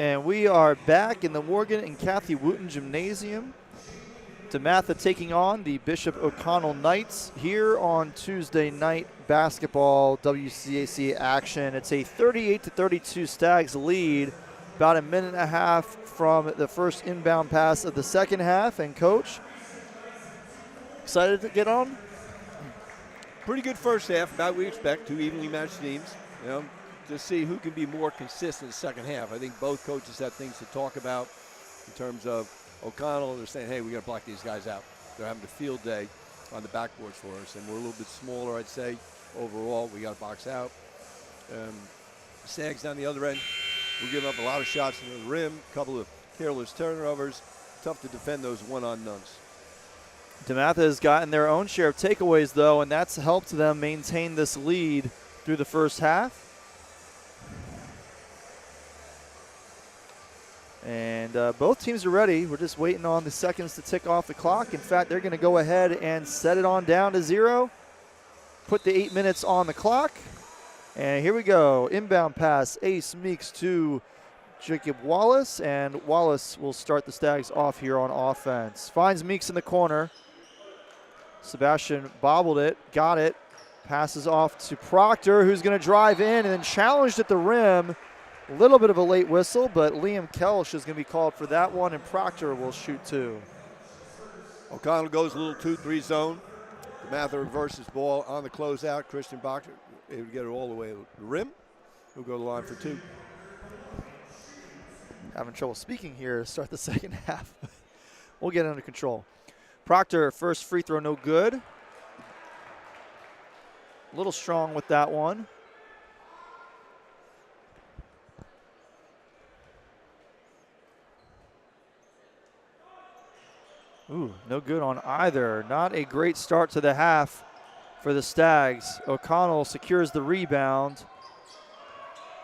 And we are back in the Morgan and Kathy Wooten Gymnasium. DeMatha taking on the Bishop O'Connell Knights here on Tuesday night basketball WCAC action. It's a 38-32 Stags lead, about a minute and a half from the first inbound pass of the second half. And Coach, excited to get on? Pretty good first half, about what we expect, two evenly matched teams. You know, to see who can be more consistent in the second half. I think both coaches have things to talk about in terms of O'Connell. They're saying, hey, we got to block these guys out. They're having a field day on the backboards for us, and we're a little bit smaller, I'd say, overall. We got to box out. Stags down the other end, we're giving up a lot of shots into the rim, a couple of careless turnovers. Tough to defend those one-on-nones. DeMatha has gotten their own share of takeaways, though, and that's helped them maintain this lead through the first half. And both teams are ready. We're just waiting on the seconds to tick off the clock. In fact, they're going to go ahead and set it on down to 0. Put the 8 minutes on the clock. And here we go. Inbound pass, Ace Meeks to Jacob Wallace. And Wallace will start the Stags off here on offense. Finds Meeks in the corner. Sebastian bobbled it, got it. Passes off to Proctor, who's going to drive in and then challenged at the rim. A little bit of a late whistle, but Liam Kelsch is going to be called for that one, and Proctor will shoot 2. O'Connell goes a little 2-3 zone. DeMatha reverses ball on the closeout. Christian Proctor able to get it all the way to the rim. He'll go to the line for 2. Having trouble speaking here to start the second half. We'll get it under control. Proctor, first free throw, no good. A little strong with that one. Ooh, no good on either. Not a great start to the half for the Stags. O'Connell secures the rebound.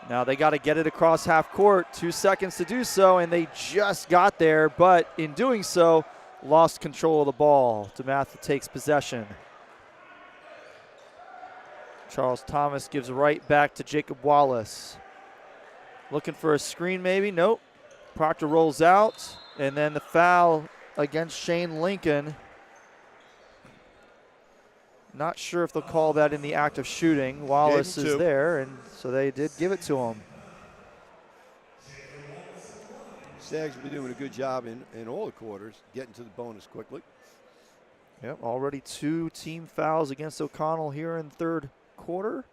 Now they got to get it across half court. 2 seconds to do so, and they just got there, but in doing so, lost control of the ball. DeMatha takes possession. Charles Thomas gives right back to Jacob Wallace. Looking for a screen maybe, nope. Proctor rolls out, and then the foul against Shane Lincoln. Not sure if they'll call that in the act of shooting. Wallace is there, and so they did give it to him. Stags have been doing a good job in all the quarters, getting to the bonus quickly. Yep, already 2 team fouls against O'Connell here in the third quarter.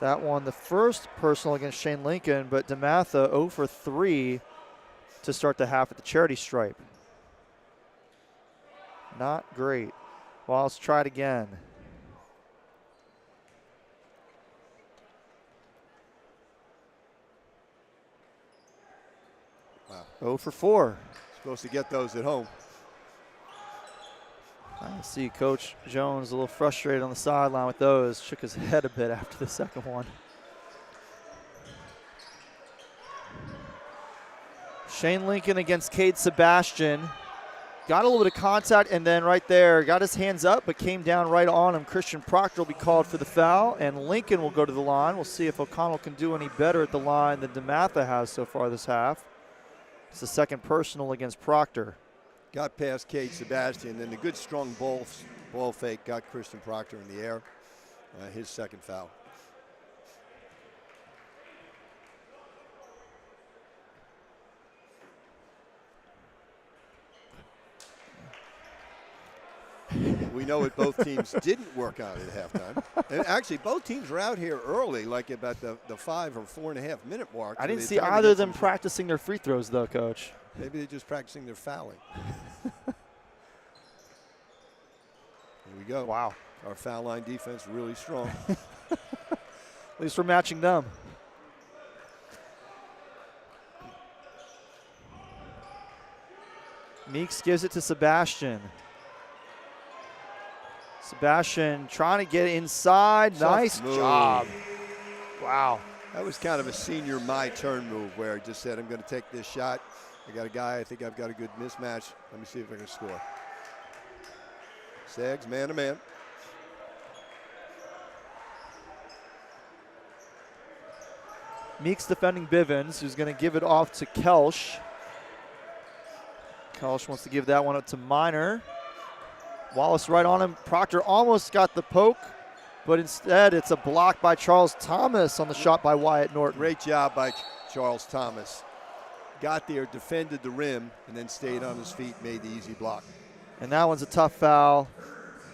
That one, the first personal against Shane Lincoln, but DeMatha 0 for 3 to start the half at the charity stripe. Not great. Well, let's try it again. Wow. 0 for 4. Supposed to get those at home. I see Coach Jones a little frustrated on the sideline with those. Shook his head a bit after the second one. Shane Lincoln against Cade Sebastian. Got a little bit of contact, and then right there, got his hands up, but came down right on him. Christian Proctor will be called for the foul, and Lincoln will go to the line. We'll see if O'Connell can do any better at the line than DeMatha has so far this half. It's the second personal against Proctor. Got past Cade Sebastian, then the good strong ball fake got Christian Proctor in the air. His second foul. We know what both teams didn't work out at halftime. And actually, both teams were out here early, like about the 5 or 4.5 minute mark. I didn't see either of them practicing their free throws, though, Coach. Maybe they're just practicing their fouling. Here we go. Wow. Our foul line defense really strong. At least we're matching them. Meeks gives it to Sebastian. Sebastian trying to get inside. Nice job. Wow. That was kind of a senior my turn move where I just said, I'm going to take this shot. I got a guy, I think I've got a good mismatch. Let me see if I can score. Stags, man to man. Meeks defending Bivens, who's going to give it off to Kelsch. Kelsch wants to give that one up to Minor. Wallace right on him. Proctor almost got the poke, but instead it's a block by Charles Thomas on the shot by Wyatt Norton. Great job by Charles Thomas. Got there, defended the rim, and then stayed on his feet, made the easy block. And that one's a tough foul.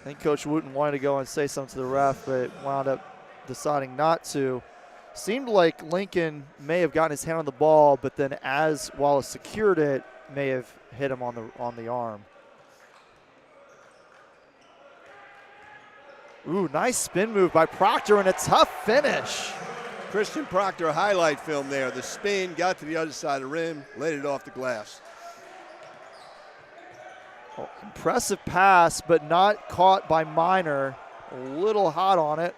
I think Coach Wooten wanted to go and say something to the ref, but wound up deciding not to. Seemed like Lincoln may have gotten his hand on the ball, but then as Wallace secured it, may have hit him on the arm. Ooh, nice spin move by Proctor and a tough finish. Christian Proctor, highlight film there. The spin, got to the other side of the rim, laid it off the glass. Oh, impressive pass, but not caught by Minor. A little hot on it.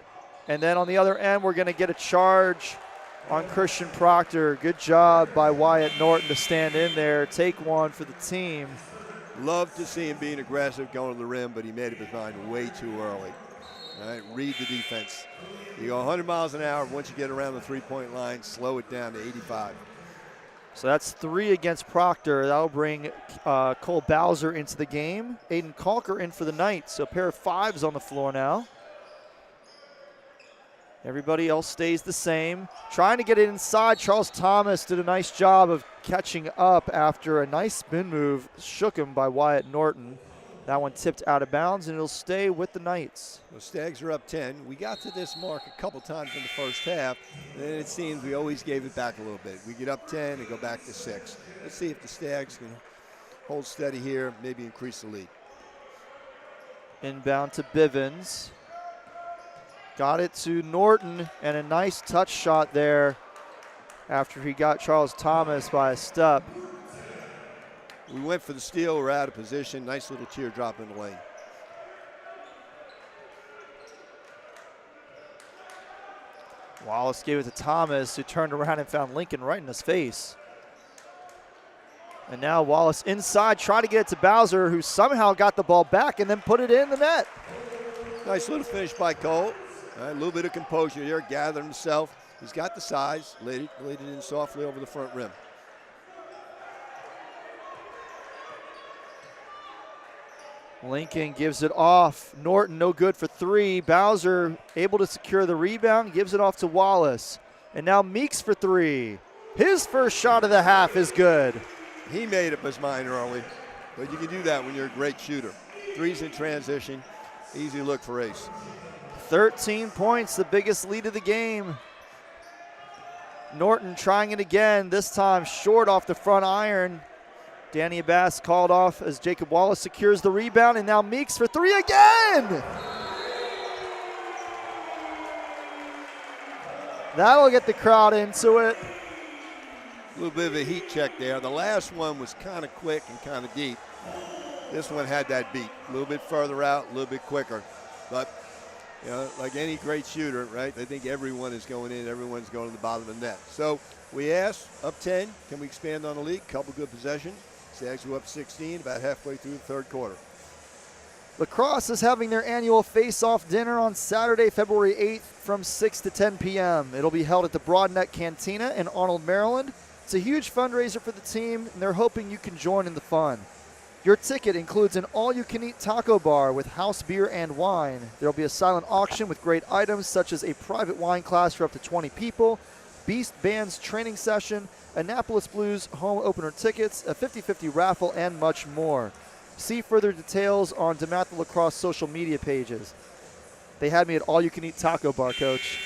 And then on the other end, we're going to get a charge on Christian Proctor. Good job by Wyatt Norton to stand in there, take one for the team. Love to see him being aggressive, going to the rim, but he made up his mind way too early. All right, read the defense. You go 100 miles an hour. Once you get around the three-point line, slow it down to 85. So that's 3 against Proctor. That'll bring Cole Bowser into the game. Aiden Calker in for the night. So a pair of 5s on the floor now. Everybody else stays the same. Trying to get it inside. Charles Thomas did a nice job of catching up after a nice spin move. Shook him by Wyatt Norton. That one tipped out of bounds, and it'll stay with the Knights. The Stags are up 10. We got to this mark a couple times in the first half, and then it seems we always gave it back a little bit. We get up 10 and go back to 6. Let's see if the Stags can hold steady here, maybe increase the lead. Inbound to Bivens. Got it to Norton, and a nice touch shot there after he got Charles Thomas by a step. We went for the steal. We're out of position. Nice little teardrop in the lane. Wallace gave it to Thomas, who turned around and found Lincoln right in his face. And now Wallace inside, trying to get it to Bowser, who somehow got the ball back and then put it in the net. Nice little finish by Cole. All right, a little bit of composure here, gathered himself. He's got the size, laid it in softly over the front rim. Lincoln gives it off. Norton no good for 3. Bowser able to secure the rebound, gives it off to Wallace. And now Meeks for 3. His first shot of the half is good. He made up his mind early, but you can do that when you're a great shooter. 3's in transition, easy look for ace. 13 points, the biggest lead of the game. Norton trying it again, this time short off the front iron. Danny Abbas called off as Jacob Wallace secures the rebound, and now Meeks for 3 again. That'll get the crowd into it. A little bit of a heat check there. The last one was kind of quick and kind of deep. This one had that beat. A little bit further out, a little bit quicker. But, you know, like any great shooter, right, I think everyone is going in, everyone's going to the bottom of the net. So we asked, up 10, can we expand on the lead? Couple good possessions. Stags were up 16, about halfway through the third quarter. Lacrosse is having their annual face-off dinner on Saturday, February 8th from 6 to 10 p.m. It'll be held at the Broadneck Cantina in Arnold, Maryland. It's a huge fundraiser for the team, and they're hoping you can join in the fun. Your ticket includes an all-you-can-eat taco bar with house beer and wine. There'll be a silent auction with great items such as a private wine class for up to 20 people, Beast Band's training session, Annapolis Blues home opener tickets, a 50-50 raffle, and much more. See further details on DeMatha Lacrosse social media pages. They had me at all-you-can-eat taco bar, Coach.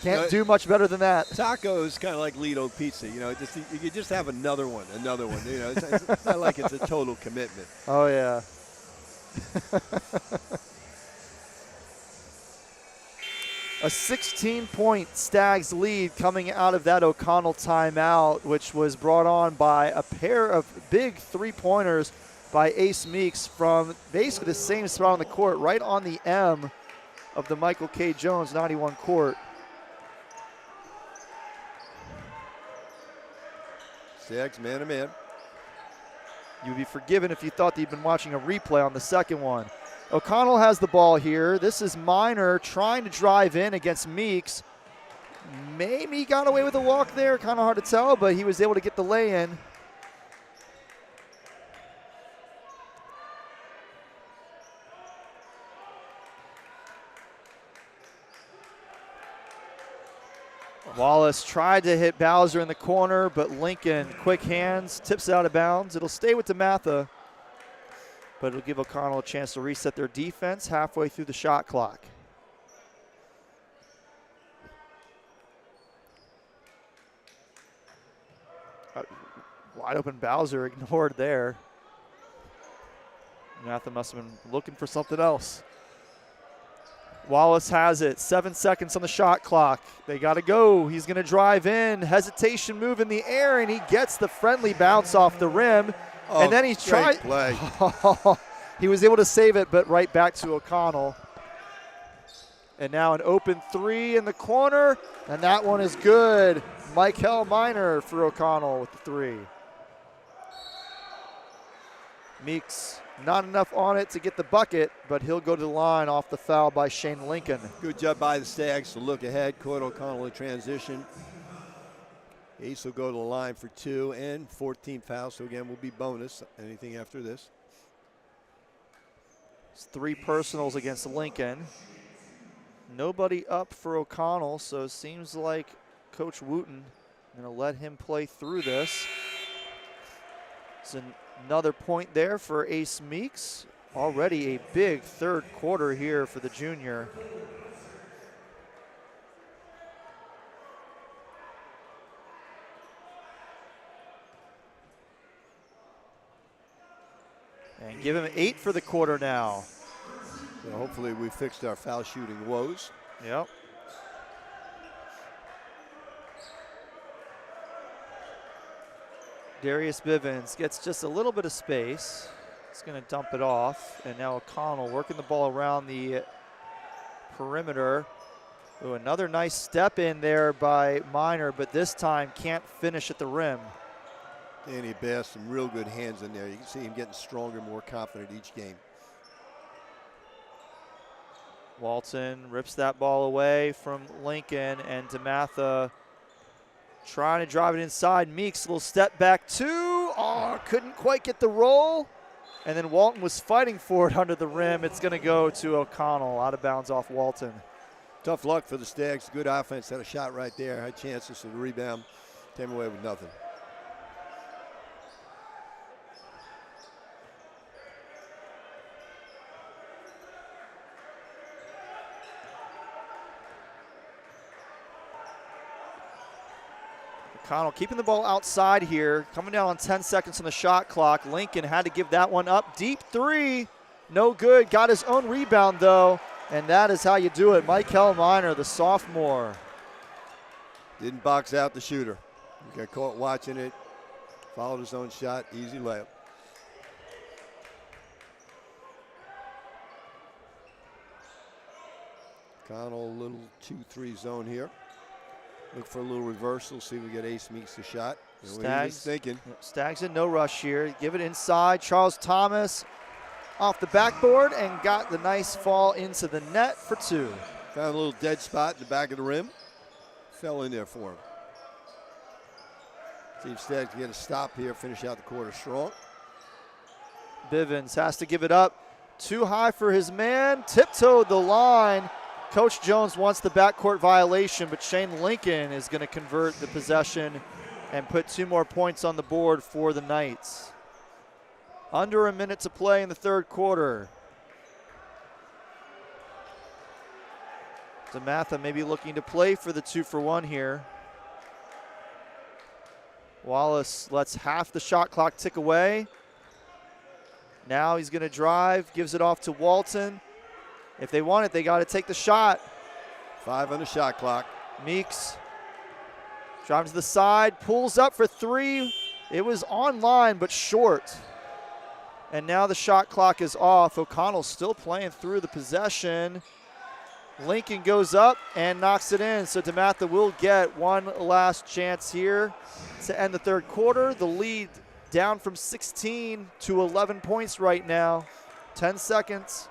Can't do much better than that. Taco is kind of like Lido Pizza, you know. Just you could just have another one. You know, it's not like it's a total commitment. Oh yeah. A 16-point Stags lead coming out of that O'Connell timeout, which was brought on by a pair of big three-pointers by Ace Meeks from basically the same spot on the court, right on the M of the Michael K. Jones 91 court. Stags man-to-man. You'd be forgiven if you thought that you'd been watching a replay on the second one. O'Connell has the ball here. This is Minor trying to drive in against Meeks. Maybe got away with a walk there, kind of hard to tell, but he was able to get the lay in. Wallace tried to hit Bowser in the corner, but Lincoln, quick hands, tips it out of bounds. It'll stay with DeMatha, but it'll give O'Connell a chance to reset their defense halfway through the shot clock. Wide open Bowser ignored there. DeMatha must have been looking for something else. Wallace has it, 7 seconds on the shot clock. They got to go. He's going to drive in. Hesitation move in the air, and he gets the friendly bounce off the rim. Oh, and then he tried. Play. He was able to save it, but right back to O'Connell. And now an open three in the corner, and that one is good. Michael Miner for O'Connell with the three. Meeks, not enough on it to get the bucket, but he'll go to the line off the foul by Shane Lincoln. Good job by the Stags to look ahead. Caught O'Connell in transition. Ace will go to the line for 2 and 14 fouls, so again will be bonus. Anything after this. It's 3 personals against Lincoln. Nobody up for O'Connell, so it seems like Coach Wooten going to let him play through this. It's another point there for Ace Meeks. Already a big third quarter here for the junior. And give him 8 for the quarter now. So hopefully we fixed our foul shooting woes. Yep. Darius Bivens gets just a little bit of space. He's going to dump it off. And now O'Connell working the ball around the perimeter. Ooh, another nice step in there by Miner, but this time can't finish at the rim. Danny Bass, some real good hands in there. You can see him getting stronger, more confident each game. Walton rips that ball away from Lincoln, and DeMatha trying to drive it inside. Meeks, a little step back two. Oh, couldn't quite get the roll. And then Walton was fighting for it under the rim. It's going to go to O'Connell, out of bounds off Walton. Tough luck for the Stags. Good offense. Had a shot right there. Had chances to the rebound. Came away with nothing. O'Connell keeping the ball outside here, coming down on 10 seconds on the shot clock. Lincoln had to give that one up. Deep three, no good. Got his own rebound though, and that is how you do it. Michael Miner, the sophomore. Didn't box out the shooter. He got caught watching it, followed his own shot, easy layup. O'Connell, a little 2-3 zone here. Look for a little reversal, see if we get Ace Meeks a shot. Stags thinking. Stags in no rush here. Give it inside. Charles Thomas off the backboard and got the nice fall into the net for 2. Found a little dead spot in the back of the rim. Fell in there for him. See if Stags can get a stop here, finish out the quarter strong. Bivens has to give it up. Too high for his man. Tiptoed the line. Coach Jones wants the backcourt violation, but Shane Lincoln is going to convert the possession and put 2 more points on the board for the Knights. Under a minute to play in the third quarter. DeMatha maybe looking to play for the 2-for-1 here. Wallace lets half the shot clock tick away. Now he's going to drive, gives it off to Walton. If they want it, they got to take the shot. 5 on the shot clock. Meeks drives to the side, pulls up for 3. It was on line, but short. And now the shot clock is off. O'Connell still playing through the possession. Lincoln goes up and knocks it in. So DeMatha will get one last chance here to end the third quarter. The lead down from 16 to 11 points right now. 10 seconds.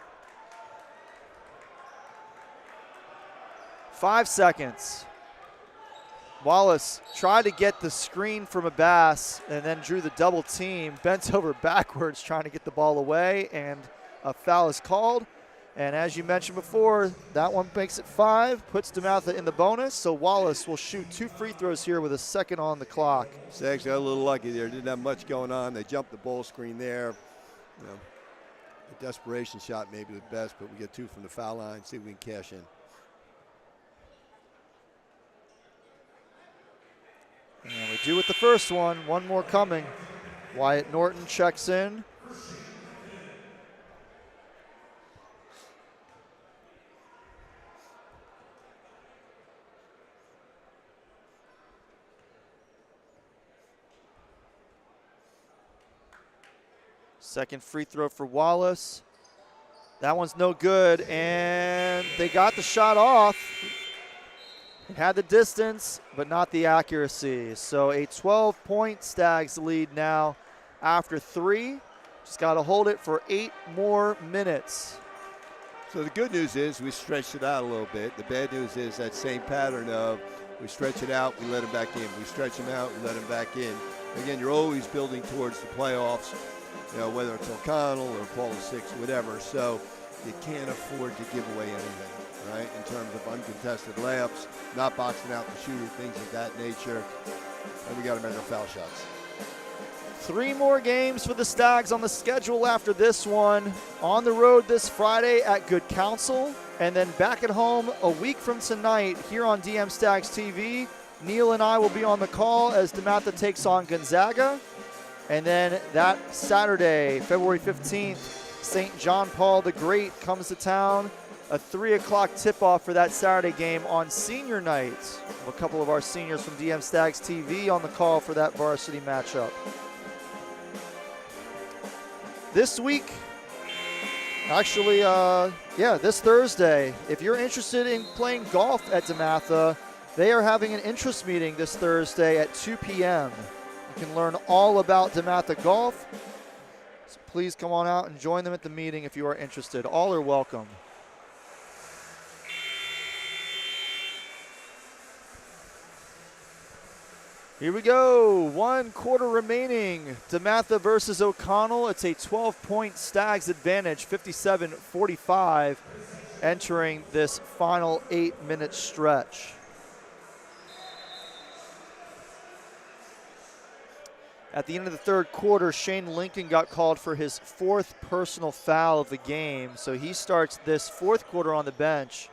5 seconds. Wallace tried to get the screen from Abbas and then drew the double team, bent over backwards trying to get the ball away, and a foul is called. And as you mentioned before, that one makes it 5, puts DeMatha in the bonus, so Wallace will shoot 2 free throws here with a second on the clock. Stags got a little lucky there. Didn't have much going on. They jumped the ball screen there. You know, a desperation shot maybe the best, but we get 2 from the foul line. See if we can cash in. And we do with the first one. One more coming. Wyatt Norton checks in. Second free throw for Wallace. That one's no good, and they got the shot off. It had the distance, but not the accuracy. So a 12-point Stags lead now after 3. Just got to hold it for 8 more minutes. So the good news is we stretched it out a little bit. The bad news is that same pattern of we stretch it out, we let him back in. We stretch him out, we let him back in. Again, you're always building towards the playoffs, you know, whether it's O'Connell or Paul VI, whatever. So you can't afford to give away anything, right, in terms of uncontested layups, not boxing out the shooter, things of that nature. And we got to make our foul shots. 3 more games for the Stags on the schedule after this one. On the road this Friday at Good Counsel, and then back at home a week from tonight here on DM Stags TV. Neal and I will be on the call as DeMatha takes on Gonzaga. And then that Saturday, February 15th, St. John Paul the Great comes to town. A 3 o'clock tip-off for that Saturday game on senior night. A couple of our seniors from DM Stags TV on the call for that varsity matchup. This week, actually, this Thursday, if you're interested in playing golf at DeMatha, they are having an interest meeting this Thursday at 2 p.m. You can learn all about DeMatha golf. So please come on out and join them at the meeting if you are interested. All are welcome. Here we go, 1 quarter remaining. DeMatha versus O'Connell. It's a 12-point Stags advantage, 57-45, entering this final 8-minute stretch. At the end of the third quarter, Shane Lincoln got called for his 4th personal foul of the game, so he starts this 4th quarter on the bench.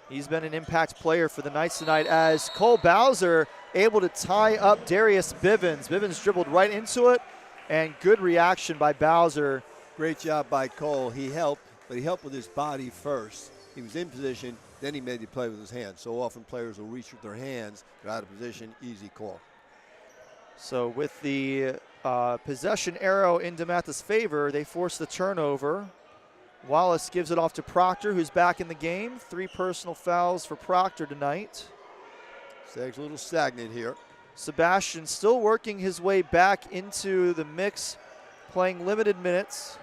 He's been an impact player for the Knights tonight as Cole Bowser able to tie up Darius Bivens. Bivens dribbled right into it, and good reaction by Bowser. Great job by Cole. He helped, but he helped with his body first. He was in position, then he made the play with his hands. So often players will reach with their hands, they're out of position, easy call. So with the possession arrow in DeMatha's favor, they force the turnover. Wallace gives it off to Proctor, who's back in the game. 3 personal fouls for Proctor tonight. Stags a little stagnant here. Sebastian still working his way back into the mix, playing limited minutes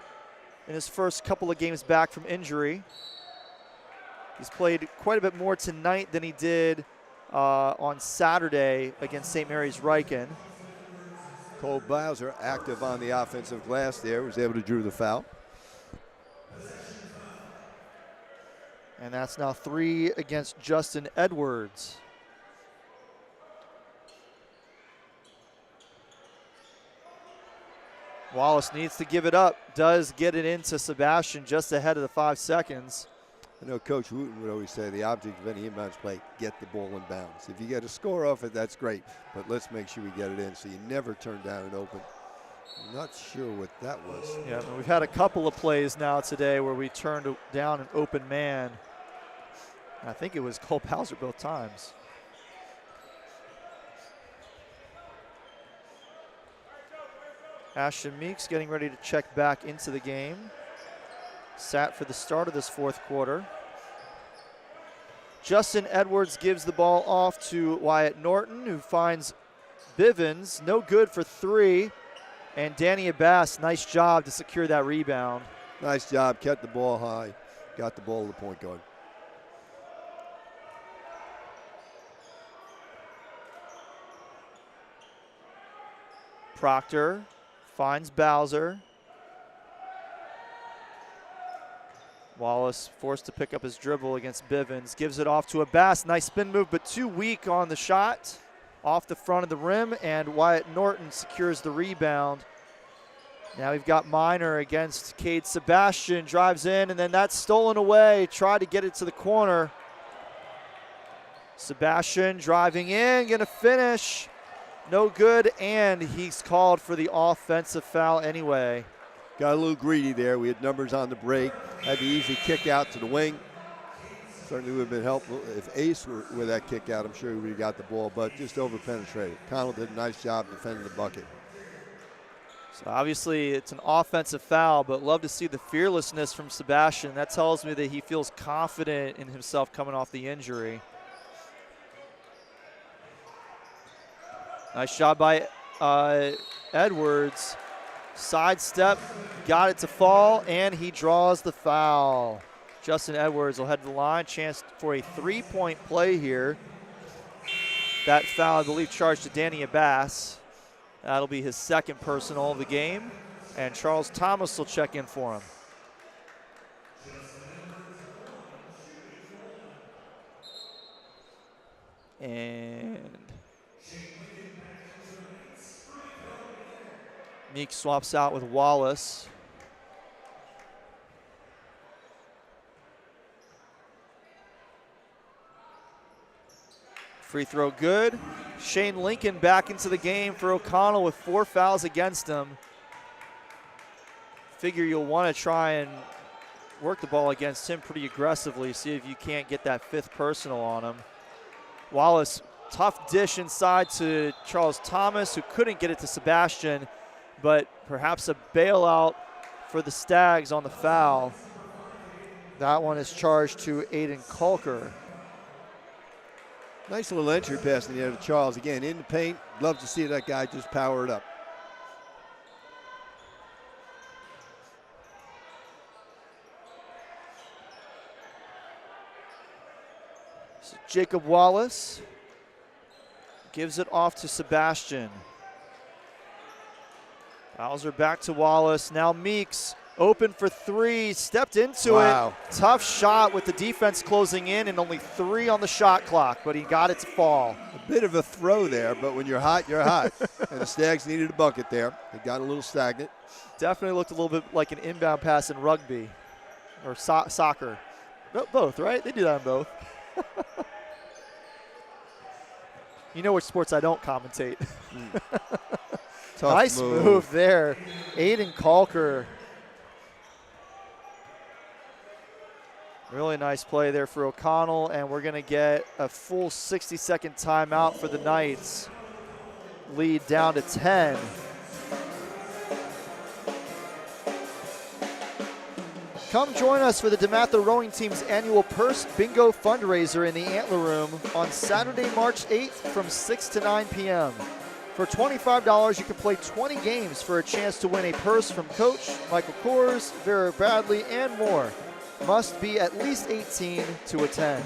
in his first couple of games back from injury. He's played quite a bit more tonight than he did on Saturday against St. Mary's Riken. Cole Bowser active on the offensive glass there, was able to drew the foul. And that's now 3 against Justin Edwards. Wallace needs to give it up, does get it into Sebastian just ahead of the 5 seconds. I know Coach Wooten would always say the object of any inbounds play, get the ball in bounds. If you get a score off it, that's great, but let's make sure we get it in so you never turn down an open. I'm not sure what that was. Yeah, we've had a couple of plays now today where we turned down an open man. I think it was Cole Bowser both times. Ashton Meeks getting ready to check back into the game. Sat for the start of this 4th quarter. Justin Edwards gives the ball off to Wyatt Norton, who finds Bivens. No good for 3. And Danny Abbas, nice job to secure that rebound. Nice job, kept the ball high, got the ball to the point guard. Proctor finds Bowser. Wallace forced to pick up his dribble against Bivens. Gives it off to a Bass. Nice spin move, but too weak on the shot. Off the front of the rim, and Wyatt Norton secures the rebound. Now we've got Minor against Cade Sebastian. Drives in, and then that's stolen away. Tried to get it to the corner. Sebastian driving in, gonna finish. No good, and he's called for the offensive foul anyway. Got a little greedy there. We had numbers on the break. Had the easy kick out to the wing. Certainly would have been helpful if Ace were with that kick out. I'm sure he would have got the ball, but just over-penetrated. Connell did a nice job defending the bucket. So obviously it's an offensive foul, but love to see the fearlessness from Sebastian. That tells me that he feels confident in himself coming off the injury. Nice job by Edwards. Sidestep, got it to fall, and he draws the foul. Justin Edwards will head to the line. Chance for a three-point play here. That foul, I believe, charged to Danny Abbas. That'll be his second personal of the game. And Charles Thomas will check in for him. And Meek swaps out with Wallace. Free throw good. Shane Lincoln back into the game for O'Connell with 4 fouls against him. Figure you'll want to try and work the ball against him pretty aggressively, see if you can't get that 5th personal on him. Wallace, tough dish inside to Charles Thomas, who couldn't get it to Sebastian, but perhaps a bailout for the Stags on the foul. That one is charged to Aiden Culker. Nice little entry pass in the air to Charles. Again, in the paint. Love to see that guy just power it up. So Jacob Wallace gives it off to Sebastian. Bowser back to Wallace. Now Meeks open for 3, stepped into it. Tough shot with the defense closing in and only 3 on the shot clock, but he got it to fall. A bit of a throw there, but when you're hot, you're hot. And the Stags needed a bucket there. They got a little stagnant. Definitely looked a little bit like an inbound pass in rugby or soccer. Both, right? They do that in both. You know which sports I don't commentate. Nice move there. Aiden Culker. Really nice play there for O'Connell, and we're going to get a full 60-second timeout for the Knights. Lead down to 10. Come join us for the DeMatha Rowing Team's annual Purse Bingo fundraiser in the Antler Room on Saturday, March 8th from 6 to 9 p.m. For $25, you can play 20 games for a chance to win a purse from Coach, Michael Kors, Vera Bradley, and more. Must be at least 18 to attend.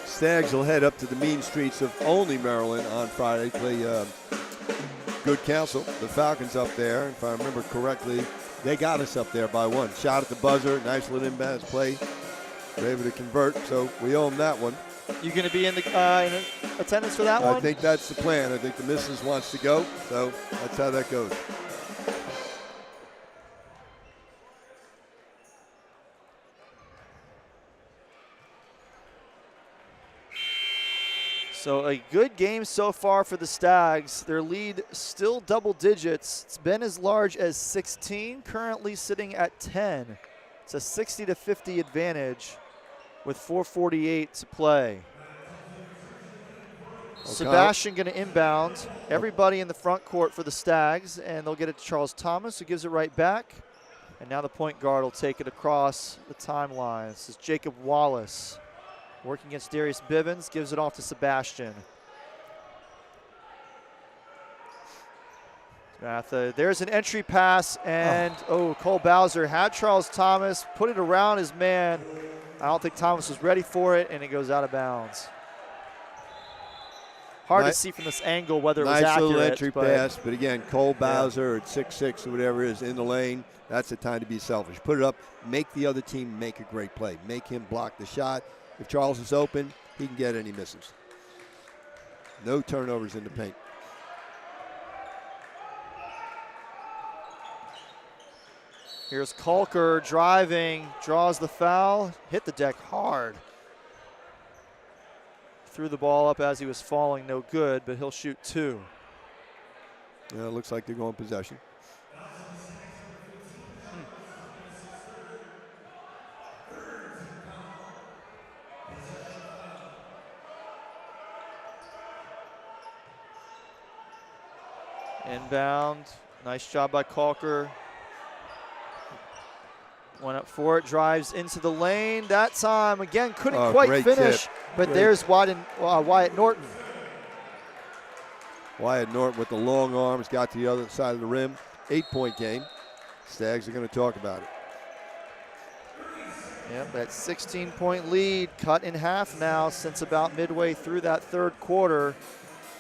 Stags will head up to the mean streets of only Maryland on Friday. Play Good Counsel. The Falcons up there. If I remember correctly, they got us up there by 1. Shot at the buzzer. Nice little inbounds play. We're able to convert, so we owe them that one. You going to be in attendance for that one? I think that's the plan. I think the missus wants to go, so that's how that goes. So a good game so far for the Stags. Their lead still double digits. It's been as large as 16, currently sitting at 10. It's a 60-50 advantage with 4:48 to play. Sebastian going to inbound. Everybody in the front court for the Stags, and they'll get it to Charles Thomas, who gives it right back. And now the point guard will take it across the timeline. This is Jacob Wallace working against Darius Bivens, gives it off to Sebastian. There's an entry pass, and Cole Bowser had Charles Thomas, put it around his man. I don't think Thomas was ready for it, and it goes out of bounds. Hard to see from this angle whether it was accurate. Nice little entry pass, but again, Cole Bowser at 6'6" or whatever it is in the lane, that's the time to be selfish. Put it up, make the other team make a great play. Make him block the shot. If Charles is open, he can get any misses. No turnovers in the paint. Here's Kalker driving, draws the foul, hit the deck hard. Threw the ball up as he was falling, no good, but he'll shoot 2. Yeah, it looks like they're going possession. Inbound, nice job by Kalker. Went up for it, drives into the lane. That time, again, couldn't quite finish, but there's Wyatt Norton. Wyatt Norton with the long arms, got to the other side of the rim. 8-point game. Stags are going to talk about it. Yep, that 16-point lead cut in half now since about midway through that third quarter.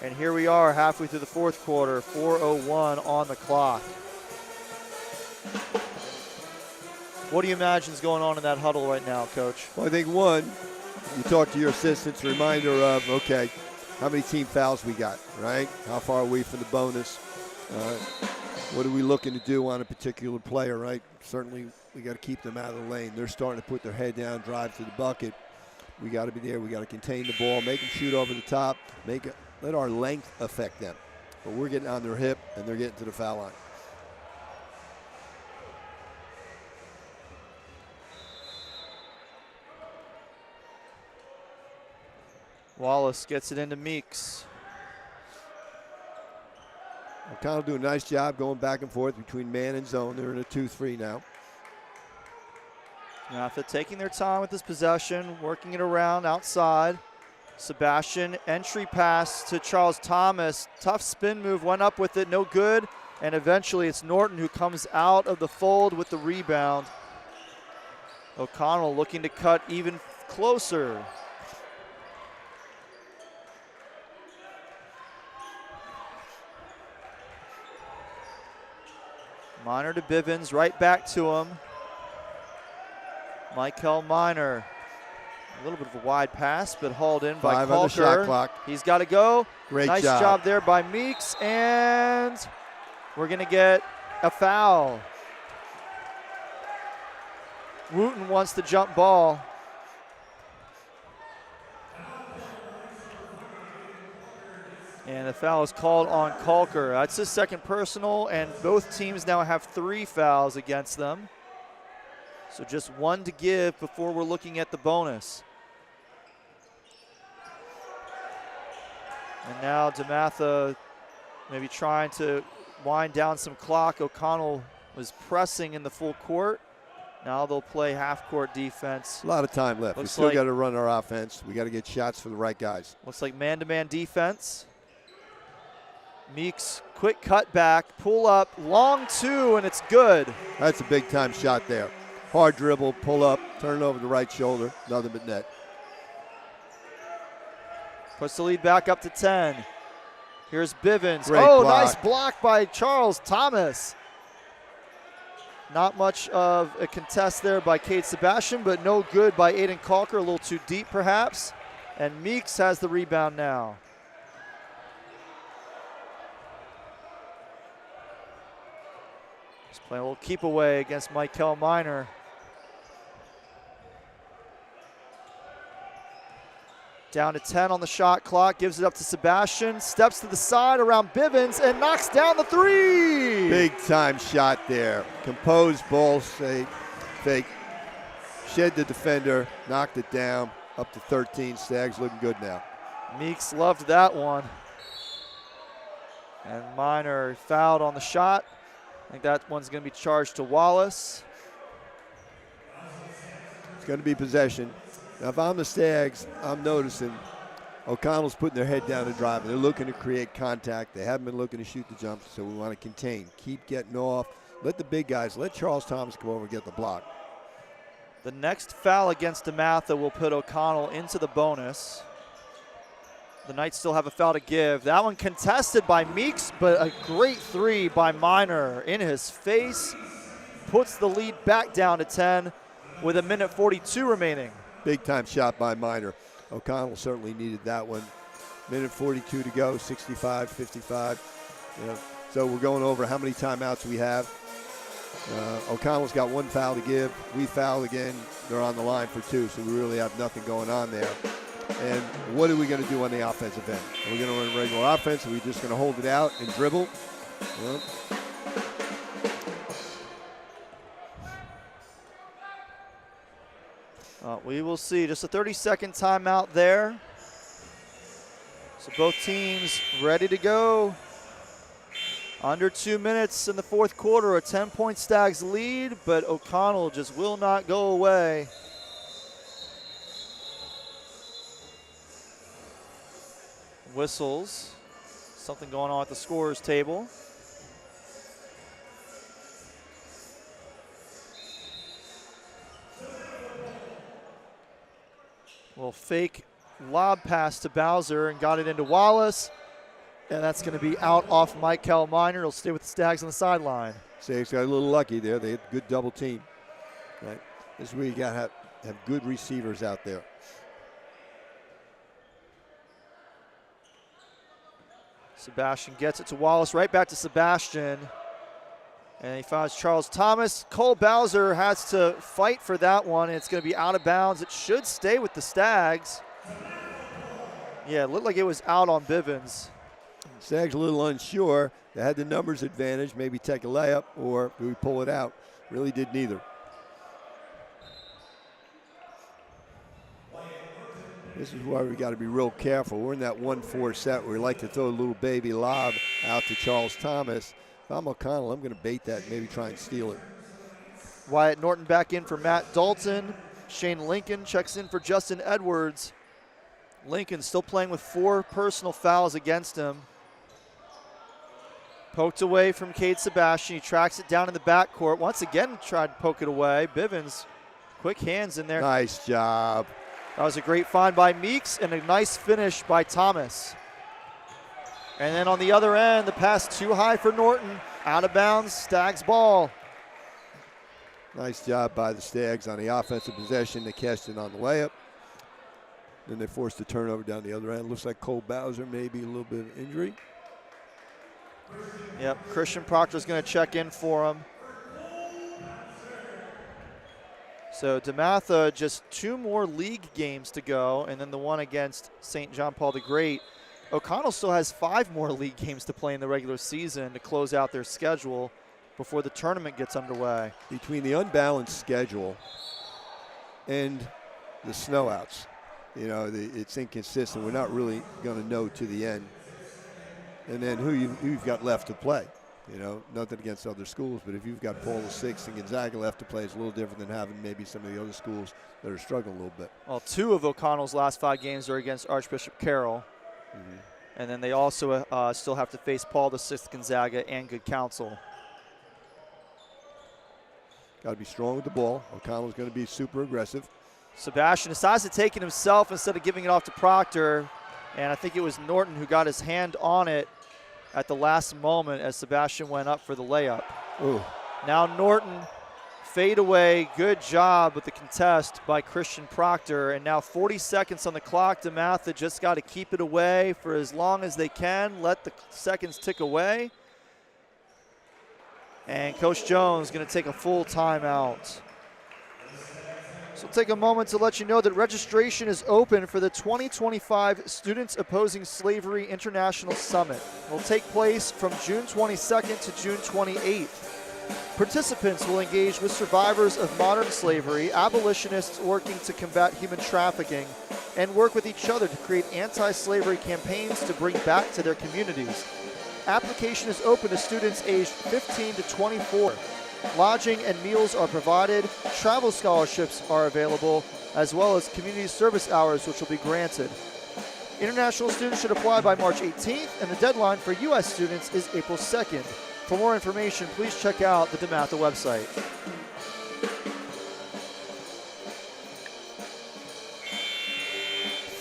And here we are halfway through the fourth quarter, 4:01 on the clock. What do you imagine is going on in that huddle right now, Coach? Well, I think one, you talk to your assistants, reminder of, okay, how many team fouls we got, right? How far are we from the bonus? What are we looking to do on a particular player, right? Certainly we got to keep them out of the lane. They're starting to put their head down, drive to the bucket. We got to be there. We got to contain the ball, make them shoot over the top, let our length affect them. But we're getting on their hip, and they're getting to the foul line. Wallace gets it into Meeks. O'Connell doing a nice job going back and forth between man and zone. They're in a 2-3 now. DeMatha taking their time with this possession, working it around outside. Sebastian, entry pass to Charles Thomas. Tough spin move, went up with it, no good. And eventually it's Norton who comes out of the fold with the rebound. O'Connell looking to cut even closer. Minor to Bivens, right back to him. Michael Minor. A little bit of a wide pass, but hauled in by 5 on the shot Kalker. clock. He's got to go. Great nice job there by Meeks, and we're going to get a foul. Wooten wants the jump ball. And the foul is called on Kalker. That's his second personal, and both teams now have 3 fouls against them. So just 1 to give before we're looking at the bonus. And now DeMatha maybe trying to wind down some clock. O'Connell was pressing in the full court. Now they'll play half-court defense. A lot of time left. We still got to run our offense. We got to get shots for the right guys. Looks like man-to-man defense. Meeks, quick cut back, pull up, long 2, and it's good. That's a big-time shot there. Hard dribble, pull up, turn it over the right shoulder, nothing but net. Puts the lead back up to 10. Here's Bivens. Great block. Nice block by Charles Thomas. Not much of a contest there by Cade Sebastian, but no good by Aiden Kalker. A little too deep, perhaps. And Meeks has the rebound now. He's playing a little keep away against Michael Minor. Down to 10 on the shot clock, gives it up to Sebastian, steps to the side around Bivens and knocks down the 3. Big time shot there. Composed ball fake. Shed the defender, knocked it down, up to 13. Stags looking good now. Meeks loved that one. And Minor fouled on the shot. I think that one's going to be charged to Wallace. It's going to be possession. Now, if I'm the Stags, I'm noticing O'Connell's putting their head down and driving. They're looking to create contact. They haven't been looking to shoot the jumps, so we want to contain. Keep getting off. Let the big guys, let Charles Thomas come over and get the block. The next foul against DeMatha will put O'Connell into the bonus. The Knights still have a foul to give. That one contested by Meeks, but a great three by Minor in his face. Puts the lead back down to 10 with 1:42 remaining. Big time shot by Minor. O'Connell certainly needed that one. 1:42 to go, 65-55. So we're going over how many timeouts we have. O'Connell's got one foul to give. We foul again. They're on the line for 2, so we really have nothing going on there. And what are we going to do on the offensive end? Are we going to run regular offense? Are we just going to hold it out and dribble? We will see. Just a 30-second timeout there. So both teams ready to go. Under 2 minutes in the fourth quarter, a 10-point Stags lead, but O'Connell just will not go away. Whistles. Something going on at the scorer's table. Well, fake lob pass to Bowser and got it into Wallace. And that's going to be out off Michael Minor. He'll stay with the Stags on the sideline. Stags got a little lucky there. They had a good double team. Right. This is where you got to have good receivers out there. Sebastian gets it to Wallace, right back to Sebastian. And he finds Charles Thomas. Cole Bowser has to fight for that one, and it's going to be out of bounds. It should stay with the Stags. Yeah, it looked like it was out on Bivens. Stags a little unsure. They had the numbers advantage, maybe take a layup, or do we pull it out? Really did neither. This is why we got to be real careful. We're in that 1-4 set where we like to throw a little baby lob out to Charles Thomas. If I'm O'Connell, I'm going to bait that and maybe try and steal it. Wyatt Norton back in for Matt Dalton. Shane Lincoln checks in for Justin Edwards. Lincoln still playing with 4 personal fouls against him. Poked away from Cade Sebastian. He tracks it down in the backcourt. Once again tried to poke it away. Bivens, quick hands in there. Nice job. That was a great find by Meeks and a nice finish by Thomas. And then on the other end, the pass too high for Norton. Out of bounds, Stags ball. Nice job by the Stags on the offensive possession. They cashed it on the layup. Then they forced the turnover down the other end. Looks like Cole Bowser maybe a little bit of injury. Yep, Christian Proctor's going to check in for him. So DeMatha, just 2 more league games to go, and then the one against St. John Paul the Great. O'Connell still has 5 more league games to play in the regular season to close out their schedule before the tournament gets underway. Between the unbalanced schedule and the snowouts, it's inconsistent. We're not really going to know to the end. And then who you've got left to play. Nothing against other schools, but if you've got Paul VI and Gonzaga left to play, it's a little different than having maybe some of the other schools that are struggling a little bit. Well, 2 of O'Connell's last 5 games are against Archbishop Carroll. Mm-hmm. And then they also still have to face Paul VI, Gonzaga, and Good Counsel. Got to be strong with the ball. O'Connell's going to be super aggressive. Sebastian decides to take it himself instead of giving it off to Proctor. And I think it was Norton who got his hand on it at the last moment as Sebastian went up for the layup. Ooh. Now Norton, fade away. Good job with the contest by Christian Proctor. And now 40 seconds on the clock. DeMatha just got to keep it away for as long as they can. Let the seconds tick away. And Coach Jones going to take a full timeout. So we'll take a moment to let you know that registration is open for the 2025 Students Opposing Slavery International Summit. It will take place from June 22nd to June 28th. Participants will engage with survivors of modern slavery, abolitionists working to combat human trafficking, and work with each other to create anti-slavery campaigns to bring back to their communities. Application is open to students aged 15 to 24. Lodging and meals are provided. Travel scholarships are available, as well as community service hours, which will be granted. International students should apply by March 18th, and the deadline for U.S. students is April 2nd. For more information, please check out the DeMatha website.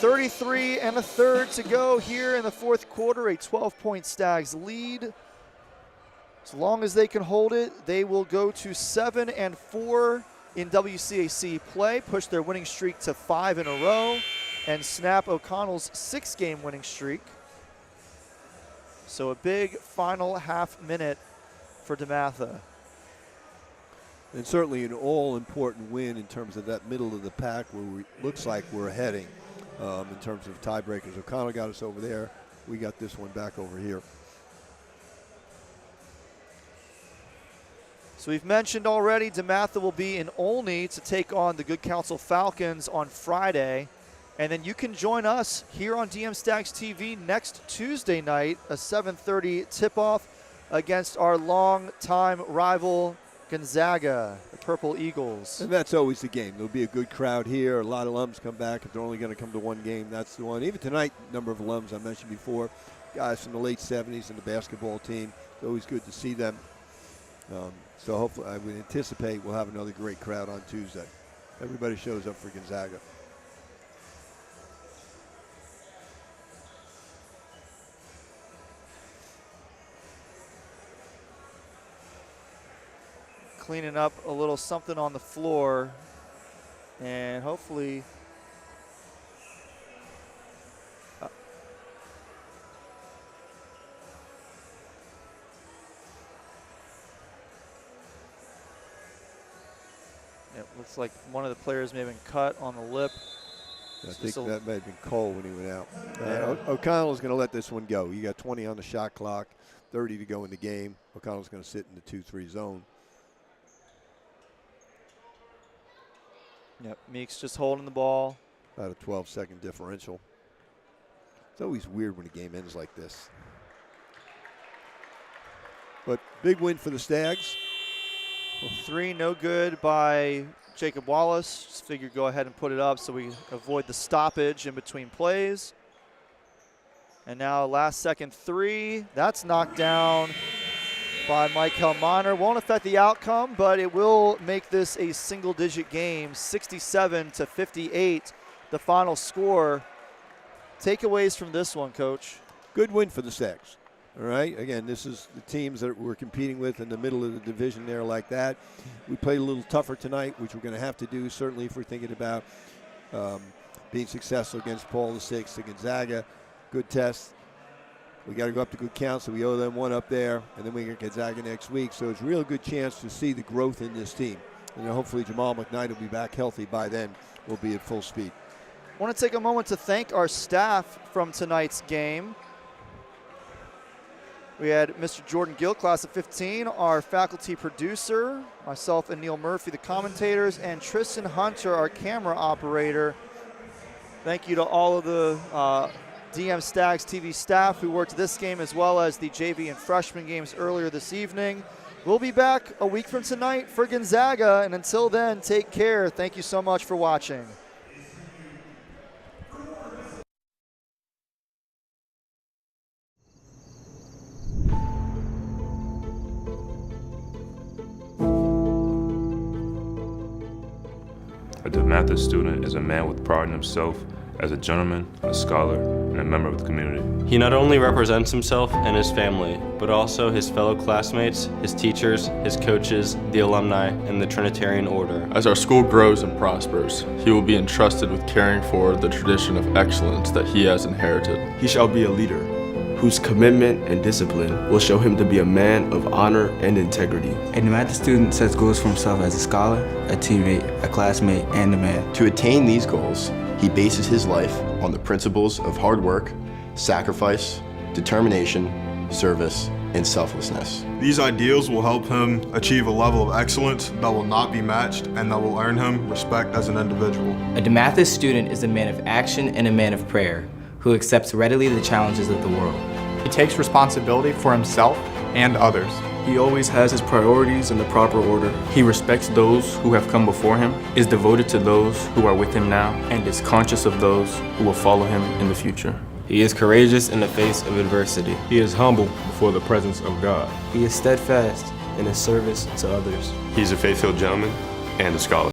33 1/3 to go here in the fourth quarter, a 12-point Stags lead. As long as they can hold it, they will go to 7-4 in WCAC play, push their winning streak to 5 in a row, and snap O'Connell's 6-game winning streak. So a big final half minute for DeMatha. And certainly an all-important win in terms of that middle of the pack where looks like we're heading in terms of tiebreakers. O'Connell got us over there. We got this one back over here. So we've mentioned already DeMatha will be in Olney to take on the Good Counsel Falcons on Friday. And then you can join us here on DM Stags TV next Tuesday night, a 7:30 tip-off against our longtime rival Gonzaga, the Purple Eagles. And that's always the game. There'll be a good crowd here. A lot of alums come back. If they're only going to come to one game, that's the one. Even tonight, number of alums I mentioned before, guys from the late 70s and the basketball team. It's always good to see them. So hopefully, I would anticipate we'll have another great crowd on Tuesday. Everybody shows up for Gonzaga. Cleaning up a little something on the floor, and hopefully it looks like one of the players may have been cut on the lip. I think that may have been Cole when he went out. O'Connell's going to let this one go. You got 20 on the shot clock, 30 to go in the game. O'Connell's going to sit in the 2-3 zone. Yep, Meeks just holding the ball. About a 12-second differential. It's always weird when a game ends like this. But big win for the Stags. Well, 3 no good by Jacob Wallace. Just figured go ahead and put it up so we avoid the stoppage in between plays. And now last second 3. That's knocked down by Michael Miner. Won't affect the outcome, but it will make this a single-digit game. 67-58, the final score. Takeaways from this one, Coach? Good win for the Stags. All right, again, this is the teams that we're competing with in the middle of the division there like that. We played a little tougher tonight, which we're going to have to do, certainly if we're thinking about being successful against Paul VI to Gonzaga. Good test. We got to go up to Good Counsel. We owe them one up there, and then we get Gonzaga next week. So it's a real good chance to see the growth in this team. And hopefully Jamal McKnight will be back healthy by then. We'll be at full speed. I want to take a moment to thank our staff from tonight's game. We had Mr. Jordan Gill, class of 15, our faculty producer, myself and Neal Murphy, the commentators, and Tristan Hunter, our camera operator. Thank you to all of the DM Stags TV staff who worked this game as well as the JV and freshman games earlier this evening. We'll be back a week from tonight for Gonzaga, and until then, take care. Thank you so much for watching. A DeMatha student is a man with pride in himself as a gentleman, a scholar, and a member of the community. He not only represents himself and his family, but also his fellow classmates, his teachers, his coaches, the alumni, and the Trinitarian Order. As our school grows and prospers, he will be entrusted with caring for the tradition of excellence that he has inherited. He shall be a leader whose commitment and discipline will show him to be a man of honor and integrity. A DeMatha student sets goals for himself as a scholar, a teammate, a classmate, and a man. To attain these goals, he bases his life on the principles of hard work, sacrifice, determination, service, and selflessness. These ideals will help him achieve a level of excellence that will not be matched and that will earn him respect as an individual. A DeMatha student is a man of action and a man of prayer who accepts readily the challenges of the world. He takes responsibility for himself and others. He always has his priorities in the proper order. He respects those who have come before him, is devoted to those who are with him now, and is conscious of those who will follow him in the future. He is courageous in the face of adversity. He is humble before the presence of God. He is steadfast in his service to others. He's a faith-filled gentleman and a scholar.